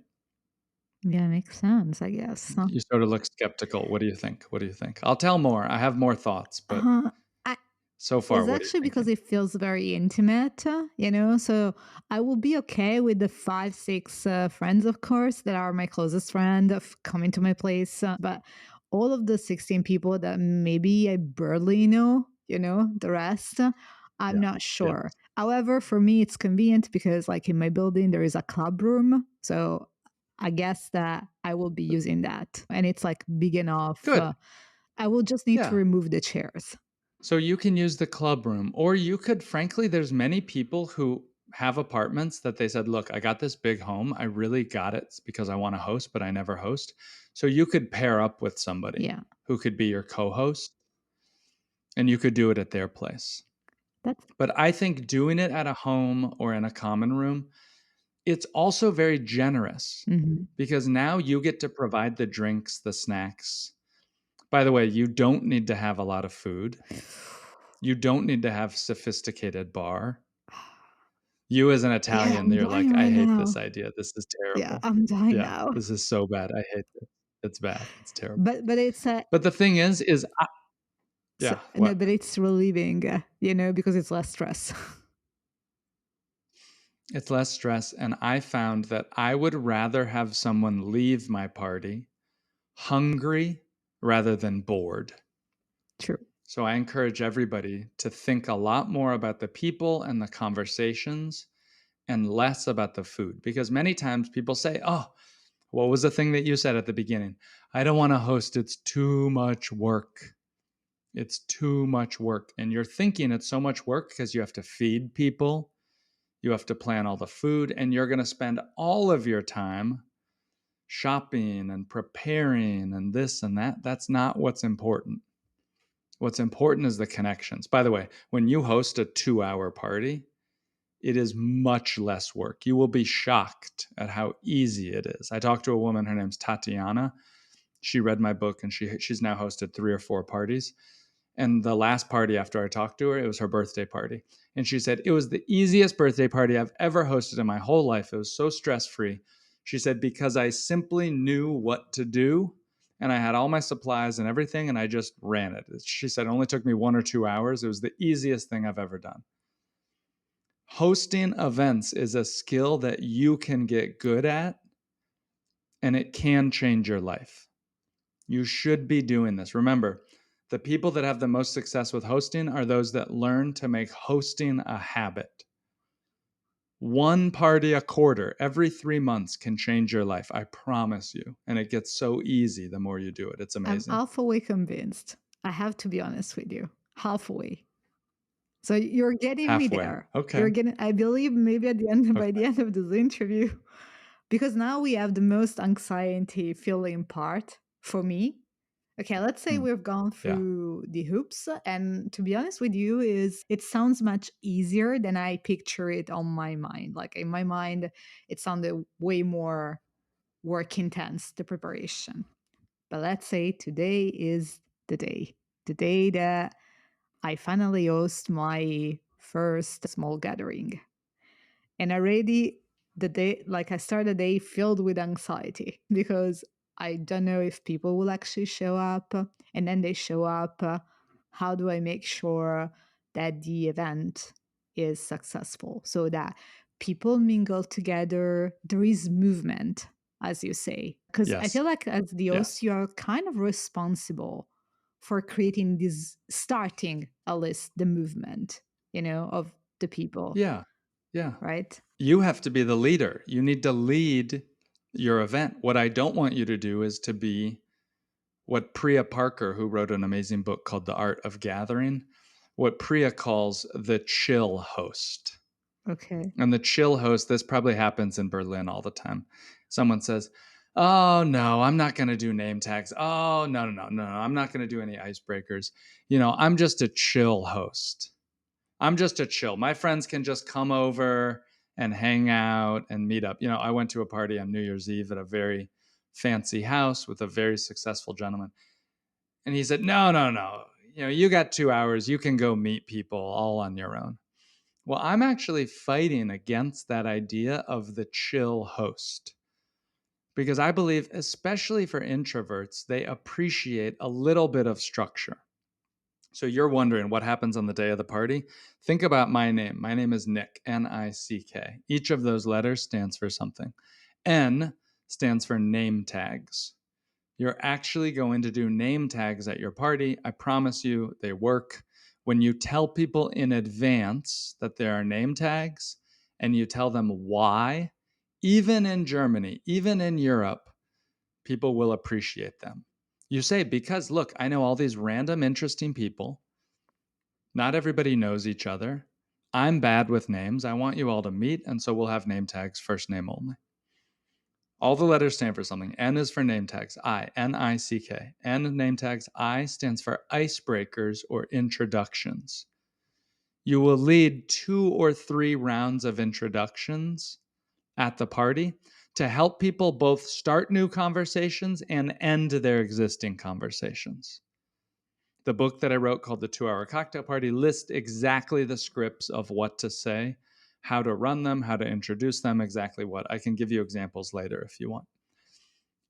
Yeah, makes sense, I guess. You sort of look skeptical. What do you think? What do you think? I'll tell more. I have more thoughts, but Uh, I, so far, It's what are you actually because thinking? it feels very intimate, So I will be okay with the 5, 6 friends, of course, that are my closest friend of coming to my place. But all of the 16 people that maybe I barely know, the rest, I'm Yeah. not Yeah. sure. However, for me, it's convenient because, like, in my building, there is a club room. So I guess that I will be using that. And it's like big enough. Good. I will just need to Yeah. remove the chairs. So you can use the club room, or you could, frankly, there's many people who have apartments that they said, look, I got this big home. I really got it because I want to host, but I never host. So you could pair up with somebody Yeah. who could be your co host and you could do it at their place. That's But I think doing it at a home or in a common room, it's also very generous mhm. because now you get to provide the drinks, the snacks. By the way, you don't need to have a lot of food. You don't need to have sophisticated bar. You as an Yeah, Italian, I'm you're dying like, I right hate now. this idea. This is Yeah, terrible. I'm dying Yeah, now. this is so bad. I hate this. It's bad. It's terrible. But it's But the thing is, so, yeah, no, what? but it's relieving, because it's less stress. It's less stress. And I found that I would rather have someone leave my party hungry rather than bored. True. So I encourage everybody to think a lot more about the people and the conversations and less about the food. Because many times people say, oh, what was the thing that you said at the beginning? I don't want to host. It's too much work. It's too much work. And you're thinking it's so much work because you have to feed people, you have to plan all the food, and you're going to spend all of your time shopping and preparing and this and that. That's not what's important. What's important is the connections. By the way, when you host a 2-hour party, it is much less work. You will be shocked at how easy it is. I talked to a woman, her name's Tatiana. She read my book and she's now hosted 3 or 4 parties. And the last party after I talked to her, it was her birthday party. And she said, it was the easiest birthday party I've ever hosted in my whole life. It was so stress free. She said, because I simply knew what to do and I had all my supplies and everything and I just ran it. She said, it only took me 1 or 2 hours. It was the easiest thing I've ever done. Hosting events is a skill that you can get good at and it can change your life. You should be doing this. Remember, the people that have the most success with hosting are those that learn to make hosting a habit. 1 party a quarter, every 3 months can change your life. I promise you. And it gets so easy the more you do it. It's I'm amazing. halfway convinced. I have to be honest with you. Halfway. So you're getting me Halfway. there. You're Okay. getting, I believe maybe at the end, by Okay. the end of this interview, because now we have the most anxiety feeling part for me. Okay, let's say we've gone Yeah. through the hoops, and to be honest with you, is it sounds much easier than I picture it on my mind. Like in my mind, it sounded way more work intense, the preparation. But let's say today is the day that I finally host my first small gathering. And already the day, like I started the day filled with anxiety because I don't know if people will actually show up. And then they show up. How do I make sure that the event is successful so that people mingle together? There is movement, as you say. Because I Yes. feel like as the host, Yes. you are kind of responsible for creating this, starting at least the movement, of the people, Yeah. Yeah. right? You have to be the leader. You need to lead your event. What I don't want you to do is to be what Priya Parker, who wrote an amazing book called The Art of Gathering, what Priya calls the chill host. Okay. And the chill host, this probably happens in Berlin all the time. Someone says, oh, no, I'm not going to do name tags. Oh, no, I'm not going to do any icebreakers. I'm just a chill host. I'm just a chill. My friends can just come over and hang out and meet up. I went to a party on New Year's Eve at a very fancy house with a very successful gentleman. And he said, no. You got 2 hours. You can go meet people all on your own. Well, I'm actually fighting against that idea of the chill host because I believe, especially for introverts, they appreciate a little bit of structure. So you're wondering what happens on the day of the party? Think about my name. My name is Nick, Nick. Each of those letters stands for something. N stands for name tags. You're actually going to do name tags at your party. I promise you, they work. When you tell people in advance that there are name tags and you tell them why, even in Germany, even in Europe, people will appreciate them. You say, because look, I know all these random, interesting people. Not everybody knows each other. I'm bad with names. I want you all to meet, and so we'll have name tags, first name only. All the letters stand for something. N is for name tags. Nick. N name tags. I stands for icebreakers or introductions. You will lead 2 or 3 rounds of introductions at the party to help people both start new conversations and end their existing conversations. The book that I wrote called The 2-Hour Cocktail Party lists exactly the scripts of what to say, how to run them, how to introduce them, exactly what. I can give you examples later if you want.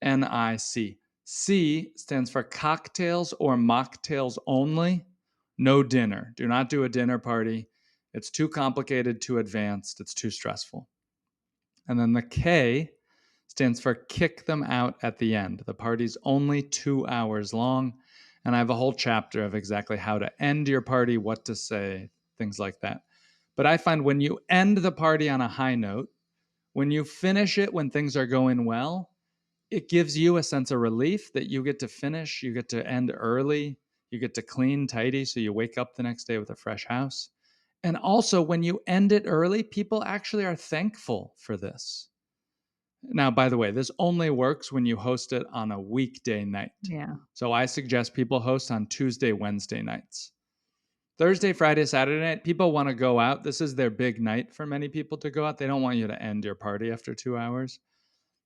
NIC. C stands for cocktails or mocktails only. No dinner. Do not do a dinner party. It's too complicated, too advanced, it's too stressful. And then the K stands for kick them out at the end. The party's only 2 hours long. And I have a whole chapter of exactly how to end your party, what to say, things like that. But I find when you end the party on a high note, when you finish it when things are going well, it gives you a sense of relief that you get to finish, you get to end early, you get to clean tidy so you wake up the next day with a fresh house. And also, when you end it early, people actually are thankful for this. Now, by the way, this only works when you host it on a weekday night. Yeah. So I suggest people host on Tuesday, Wednesday nights. Thursday, Friday, Saturday night, people want to go out. This is their big night for many people to go out. They don't want you to end your party after 2 hours.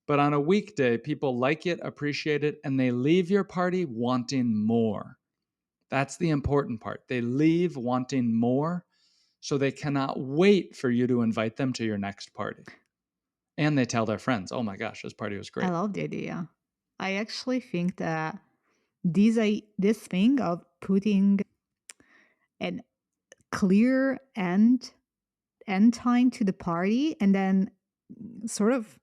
But on a weekday, people like it, appreciate it, and they leave your party wanting more. That's the important part. They leave wanting more, so they cannot wait for you to invite them to your next party. And they tell their friends, oh my gosh, this party was I great. love the idea. I actually think that this thing of putting an clear end time to the party and then sort of,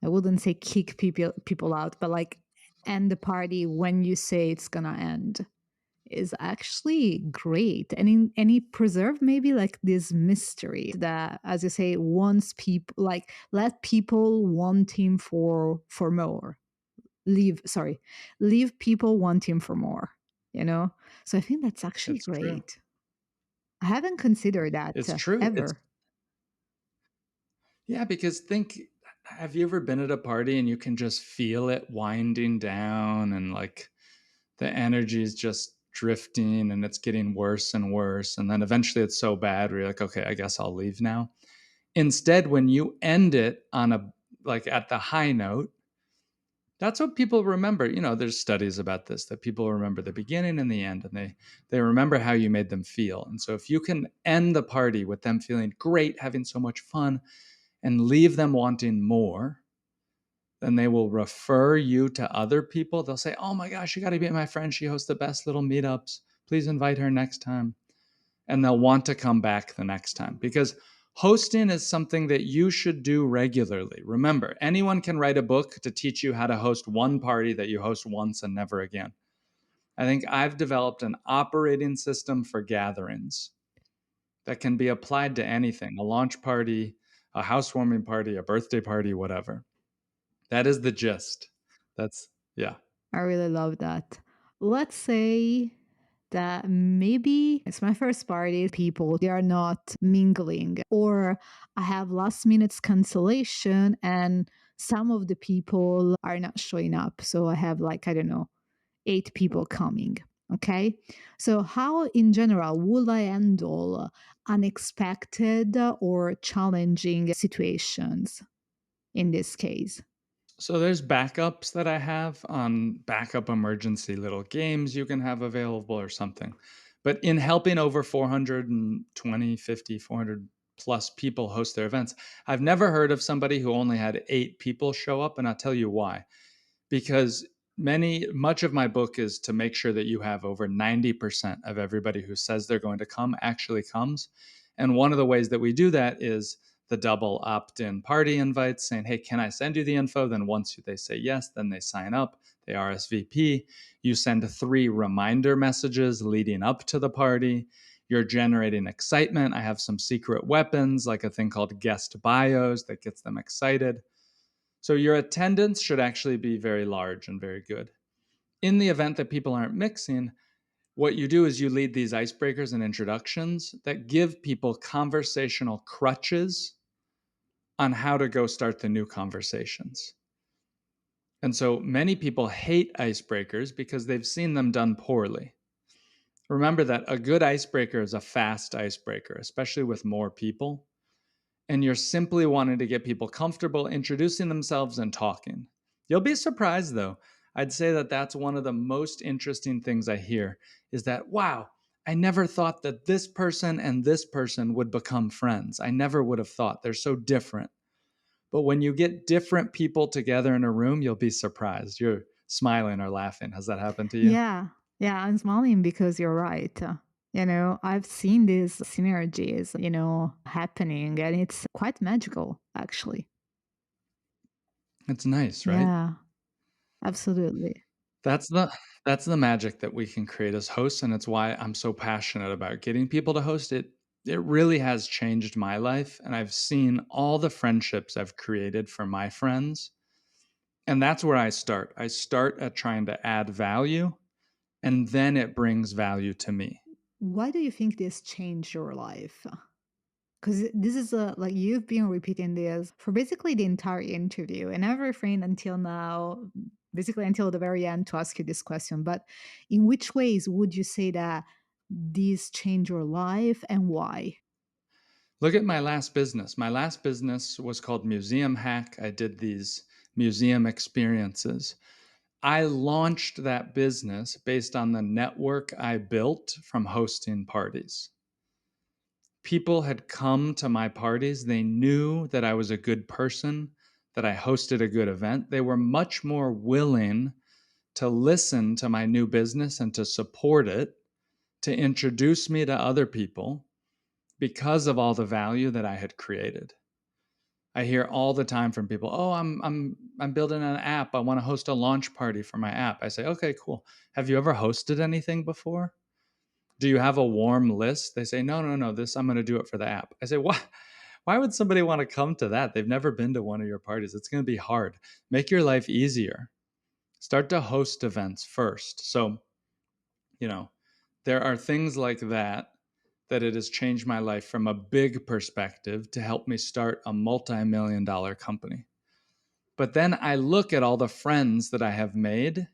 I wouldn't say kick people out, but like end the party when you say it's gonna end is actually great. And it preserve maybe like this mystery that, as you say, wants people, like let people wanting for more. Leave people wanting for more, you know? So I think that's actually It's true. great. I haven't considered that It's true. It's ever. Yeah, because think, have you ever been at a party and you can just feel it winding down and like the energy is just drifting and it's getting worse and worse. And then eventually it's so bad where you're like, okay, I guess I'll leave now. Instead, when you end it on a like at the high note, that's what people remember. You know, there's studies about this that people remember the beginning and the end, and they remember how you made them feel. And so if you can end the party with them feeling great, having so much fun, and leave them wanting more, then they will refer you to other people. They'll say, oh my gosh, you got to be my friend. She hosts the best little meetups. Please invite her next time. And they'll want to come back the next time because hosting is something that you should do regularly. Remember, anyone can write a book to teach you how to host one party that you host once and never again. I think I've developed an operating system for gatherings that can be applied to anything, a launch party, a housewarming party, a birthday party, whatever. That is the gist. That's, yeah. I really love that. Let's say that maybe it's my first party, people they are not mingling, or I have last minute cancellation and some of the people are not showing up. So I have like, I don't know, 8 people coming. Okay. So how in general will I handle unexpected or challenging situations in this case? So there's backups that I have on backup emergency little games you can have available or something. But in helping over 420, 50, 400 plus people host their events, I've never heard of somebody who only had 8 people show up. And I'll tell you why. Because much of my book is to make sure that you have over 90% of everybody who says they're going to come actually comes. And one of the ways that we do that is the double opt-in party invites saying, hey, can I send you the info? Then once they say yes, then they sign up, they RSVP. You send 3 reminder messages leading up to the party. You're generating excitement. I have some secret weapons, like a thing called guest bios that gets them excited. So your attendance should actually be very large and very good. In the event that people aren't mixing, what you do is you lead these icebreakers and introductions that give people conversational crutches on how to go start the new conversations. And so many people hate icebreakers because they've seen them done poorly. Remember that a good icebreaker is a fast icebreaker, especially with more people. And you're simply wanting to get people comfortable introducing themselves and talking. You'll be surprised though. I'd say that that's one of the most interesting things I hear is that, wow, I never thought that this person and this person would become friends. I never would have thought. They're so different. But when you get different people together in a room, you'll be surprised. You're smiling or laughing. Has that happened to you? Yeah. Yeah, I'm smiling because you're right. I've seen these synergies, happening and it's quite magical, actually. It's nice, right? Yeah, absolutely. That's the that's the magic that we can create as hosts, and it's why I'm so passionate about getting people to host it. It really has changed my life, and I've seen all the friendships I've created for my friends. And that's where I start. I start at trying to add value, and then it brings value to me. Why do you think this changed your life? Because this is a like you've been repeating this for basically the entire interview, and I've refrained until now, basically until the very end, to ask you this question. But in which ways would you say that these change your life and why? Look at my last business. My last business was called Museum Hack. I did these museum experiences. I launched that business based on the network I built from hosting parties. People had come to my parties. They knew that I was a good person, that I hosted a good event. They were much more willing to listen to my new business and to support it, to introduce me to other people because of all the value that I had created. I hear all the time from people, "Oh, I'm building an app. I want to host a launch party for my app." I say, "Okay, cool. Have you ever hosted anything before? Do you have a warm list?" They say, "No, no, no. This I'm going to do it for the app." I say, "What? Why would somebody want to come to that? They've never been to one of your parties. It's going to be hard. Make your life easier. Start to host events first." So, you know, there are things like that that it has changed my life from a big perspective to help me start a multi-million-dollar company. But then I look at all the friends that I have made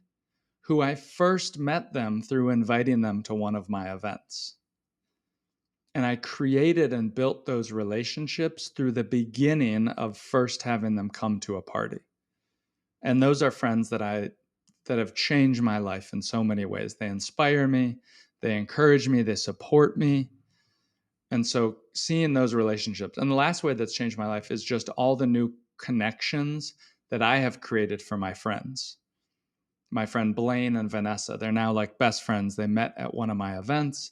who I first met them through inviting them to one of my events. And I created and built those relationships through the beginning of first having them come to a party. And those are friends that have changed my life in so many ways. They inspire me, they encourage me, they support me. And so seeing those relationships. And the last way that's changed my life is just all the new connections that I have created for my friends. My friend Blaine and Vanessa, they're now like best friends. They met at one of my events.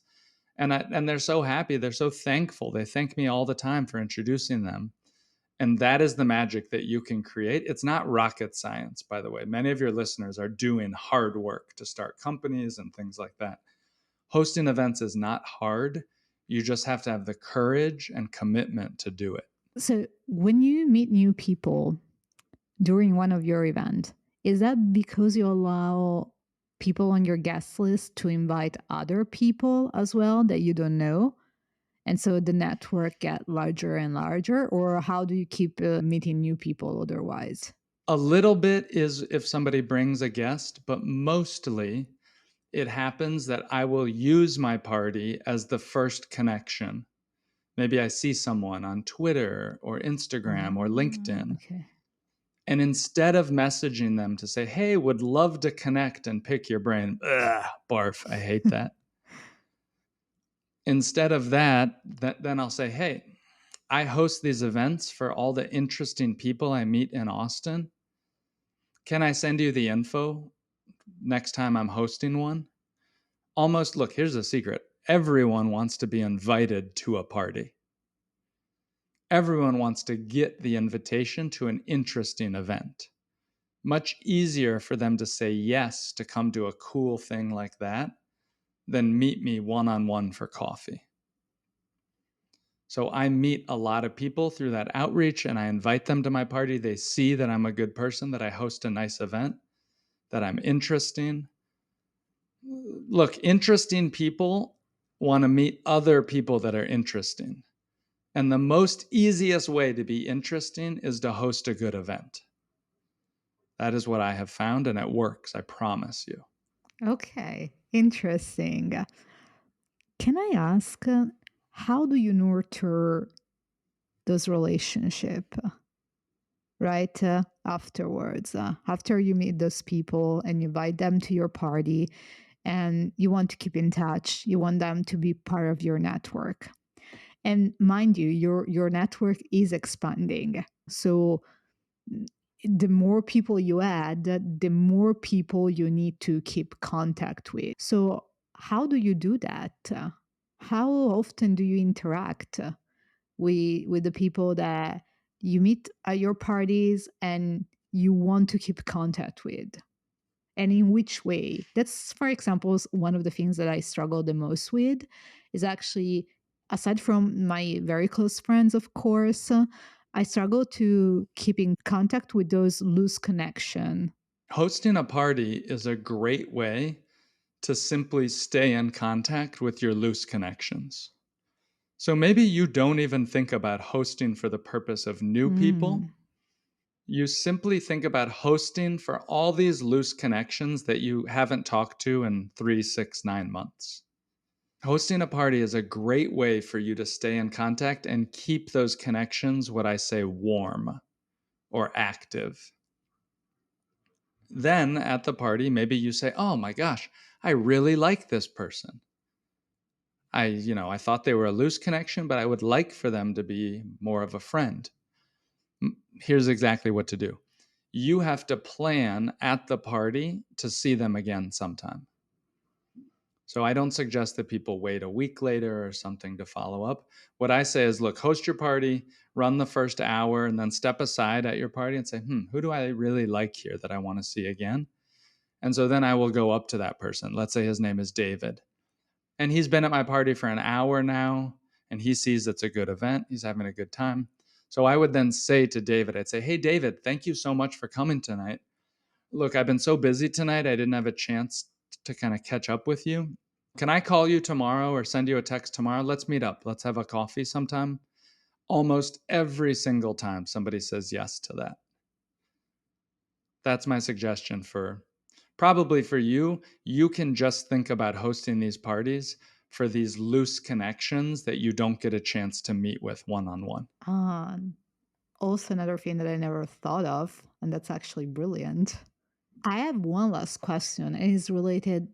And they're so happy. They're so thankful. They thank me all the time for introducing them. And that is the magic that you can create. It's not rocket science, by the way. Many of your listeners are doing hard work to start companies and things like that. Hosting events is not hard. You just have to have the courage and commitment to do it. So when you meet new people during one of your events, is that because you allow people on your guest list to invite other people as well that you don't know? And so the network get larger and larger, or how do you keep meeting new people otherwise? A little bit is if somebody brings a guest, but mostly it happens that I will use my party as the first connection. Maybe I see someone on Twitter or Instagram or LinkedIn. Okay. And instead of messaging them to say, "Hey, would love to connect and pick your brain," ugh, barf, I hate that. Instead of that, then I'll say, "Hey, I host these events for all the interesting people I meet in Austin. Can I send you the info next time I'm hosting one?" Almost, look, here's a secret. Everyone wants to be invited to a party. Everyone wants to get the invitation to an interesting event. Much easier for them to say yes to come to a cool thing like that than meet me one-on-one for coffee. So I meet a lot of people through that outreach and I invite them to my party. They see that I'm a good person, that I host a nice event, that I'm interesting. Look, interesting people want to meet other people that are interesting. And the most easiest way to be interesting is to host a good event. That is what I have found, and it works, I promise you. Okay, interesting. Can I ask, how do you nurture those relationship, right? Afterwards, after you meet those people and you invite them to your party and you want to keep in touch, you want them to be part of your network. And mind you, your network is expanding. So the more people you add, the more people you need to keep contact with. So how do you do that? How often do you interact with the people that you meet at your parties and you want to keep contact with? And in which way? That's, for example, one of the things that I struggle the most with is actually, aside from my very close friends, of course, I struggle to keep in contact with those loose connection. Hosting a party is a great way to simply stay in contact with your loose connections. So maybe you don't even think about hosting for the purpose of new Mm. people. You simply think about hosting for all these loose connections that you haven't talked to in 3, 6, 9 months. Hosting a party is a great way for you to stay in contact and keep those connections, what I say, warm or active. Then at the party, maybe you say, "Oh my gosh, I really like this person. I thought they were a loose connection, but I would like for them to be more of a friend." Here's exactly what to do. You have to plan at the party to see them again sometime. So I don't suggest that people wait a week later or something to follow up. What I say is, look, host your party, run the first hour, and then step aside at your party and say, who do I really like here that I want to see again? And so then I will go up to that person. Let's say his name is David. And he's been at my party for an hour now, and he sees it's a good event. He's having a good time. So I would then say to David, I'd say, "Hey, David, thank you so much for coming tonight. Look, I've been so busy tonight, I didn't have a chance to kind of catch up with you. Can I call you tomorrow or send you a text tomorrow? Let's meet up. Let's have a coffee sometime." Almost every single time somebody says yes to that. That's my suggestion for probably for you. You can just think about hosting these parties for these loose connections that you don't get a chance to meet with one on one. Um, Also, another thing that I never thought of, and that's actually brilliant. I have one last question, and it's related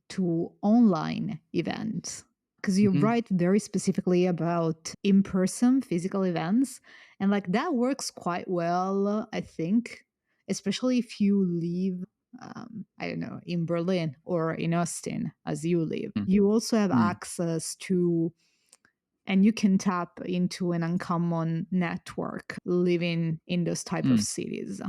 to online events. Because you Mm-hmm. write very specifically about in person physical events, and like that works quite well, I think, especially if you live, I don't know, in Berlin or in Austin, as you live. You also have Mm-hmm. access to, and you can tap into an uncommon network living in those type of cities,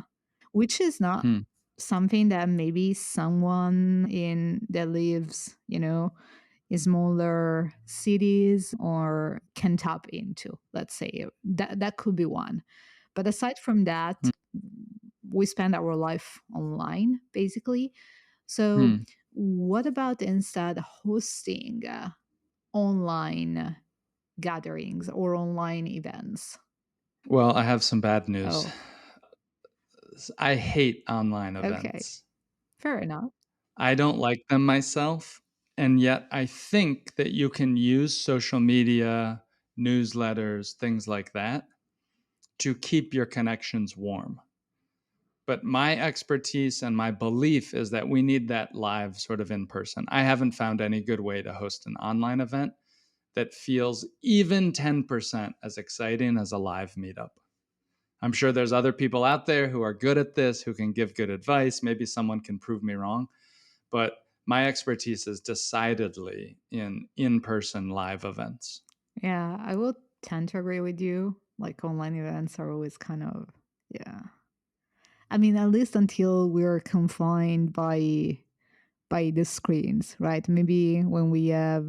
which is not Mm-hmm. something that maybe someone in that lives, in smaller cities or can tap into. Let's say that could be one. But aside from that, we spend our life online basically. So what about instead hosting online gatherings or online events? Well, I have some bad news. Oh, I hate online okay. events. Fair enough. I don't like them myself. And yet, I think that you can use social media, newsletters, things like that to keep your connections warm. But my expertise and my belief is that we need that live sort of in person. I haven't found any good way to host an online event that feels even 10% as exciting as a live meetup. I'm sure there's other people out there who are good at this, who can give good advice. Maybe someone can prove me wrong. But my expertise is decidedly in person live events. Yeah, I will tend to agree with you. Like online events are always kind of, yeah. I mean, at least until we're confined by the screens, right? Maybe when we have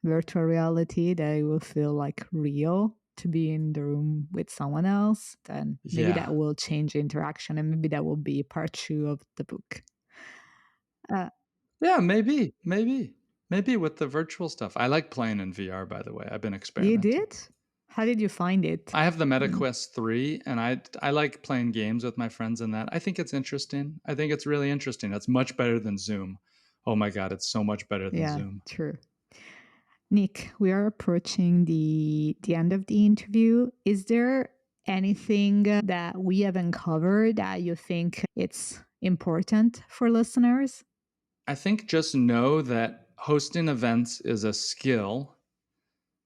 virtual reality, that it will feel like real to be in the room with someone else. Then maybe Yeah. that will change interaction, and maybe that will be part two of the book. Uh, Yeah, maybe with the virtual stuff. I like playing in VR, by the way. I've been you experimenting. did? How did you find it? I have the Mm. MetaQuest 3, and I like playing games with my friends in that. I think it's interesting. I think it's really interesting. It's much better than Zoom. Oh my god, it's so much better than Yeah, Zoom. true. Nick, we are approaching the end of the interview. Is there anything that we haven't covered that you think it's important for listeners? I think just know that hosting events is a skill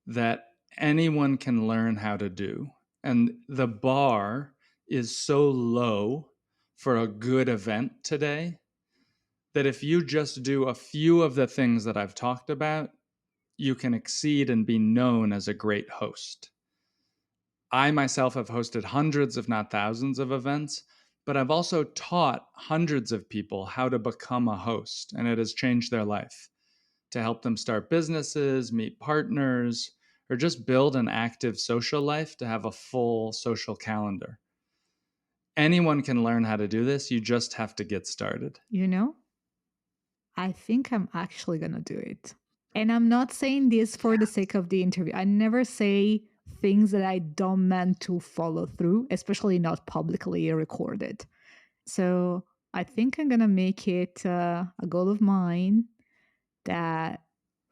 that anyone can learn how to do. And the bar is so low for a good event today that if you just do a few of the things that I've talked about, you can exceed and be known as a great host. I myself have hosted hundreds, if not thousands, of events, but I've also taught hundreds of people how to become a host, and it has changed their life to help them start businesses, meet partners, or just build an active social life to have a full social calendar. Anyone can learn how to do this. You just have to get started. You know, I think I'm actually going to do it. And I'm not saying this for the sake of the interview. I never say things that I don't meant to follow through, especially not publicly recorded. So I think I'm going to make it a goal of mine that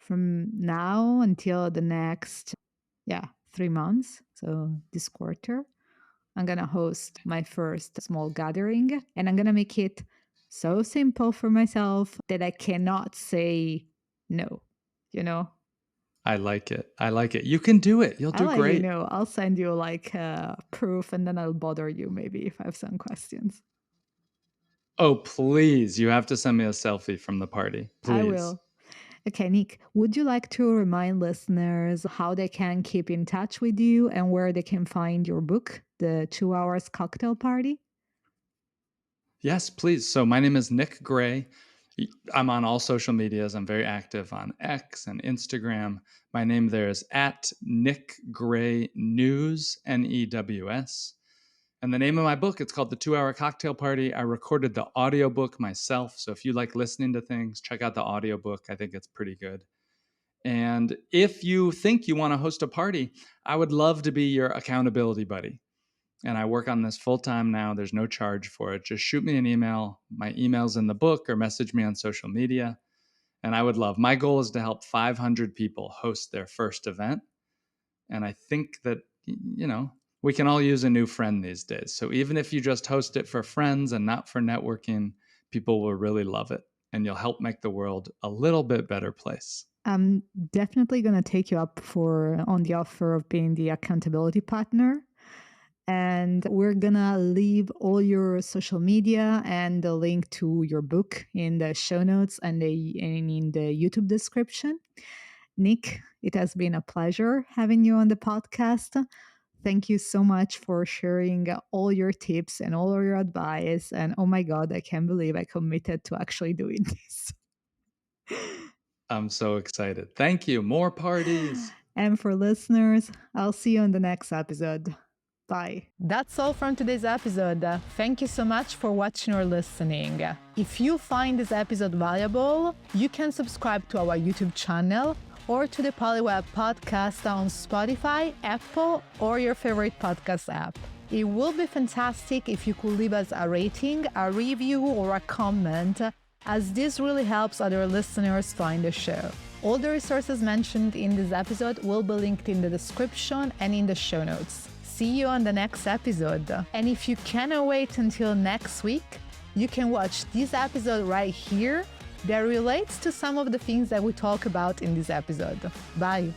from now until the next, 3 months. So this quarter, I'm going to host my first small gathering, and I'm going to make it so simple for myself that I cannot say no, you know? I like it. I like it. You can do it. You'll do I'll let you great. know. I'll send you like proof, and then I'll bother you maybe if I have some questions. Oh, please. You have to send me a selfie from the party. I Please. will. Okay, Nick, would you like to remind listeners how they can keep in touch with you and where they can find your book, The 2 Hours Cocktail Party? Yes, please. So my name is Nick Gray. I'm on all social medias. I'm very active on X and Instagram. My name there is at Nick Gray News, News. And the name of my book, it's called The 2 Hour Cocktail Party. I recorded the audiobook myself. So if you like listening to things, check out the audiobook. I think it's pretty good. And if you think you want to host a party, I would love to be your accountability buddy. And I work on this full time now. There's no charge for it. Just shoot me an email. My email's in the book, or message me on social media. And I would love, my goal is to help 500 people host their first event. And I think that, we can all use a new friend these days. So even if you just host it for friends and not for networking, people will really love it. And you'll help make the world a little bit better place. I'm definitely going to take you up on the offer of being the accountability partner. And we're going to leave all your social media and the link to your book in the show notes and in the YouTube description. Nick, it has been a pleasure having you on the podcast. Thank you so much for sharing all your tips and all of your advice. And oh my God, I can't believe I committed to actually doing this. I'm so excited. Thank you. More parties. And for listeners, I'll see you on the next episode. Bye. That's all from today's episode. Thank you so much for watching or listening. If you find this episode valuable, you can subscribe to our YouTube channel or to the Polyweb podcast on Spotify, Apple, or your favorite podcast app. It will be fantastic if you could leave us a rating, a review, or a comment, as this really helps other listeners find the show. All the resources mentioned in this episode will be linked in the description and in the show notes. See you on the next episode. And if you cannot wait until next week, you can watch this episode right here that relates to some of the things that we talk about in this episode. Bye.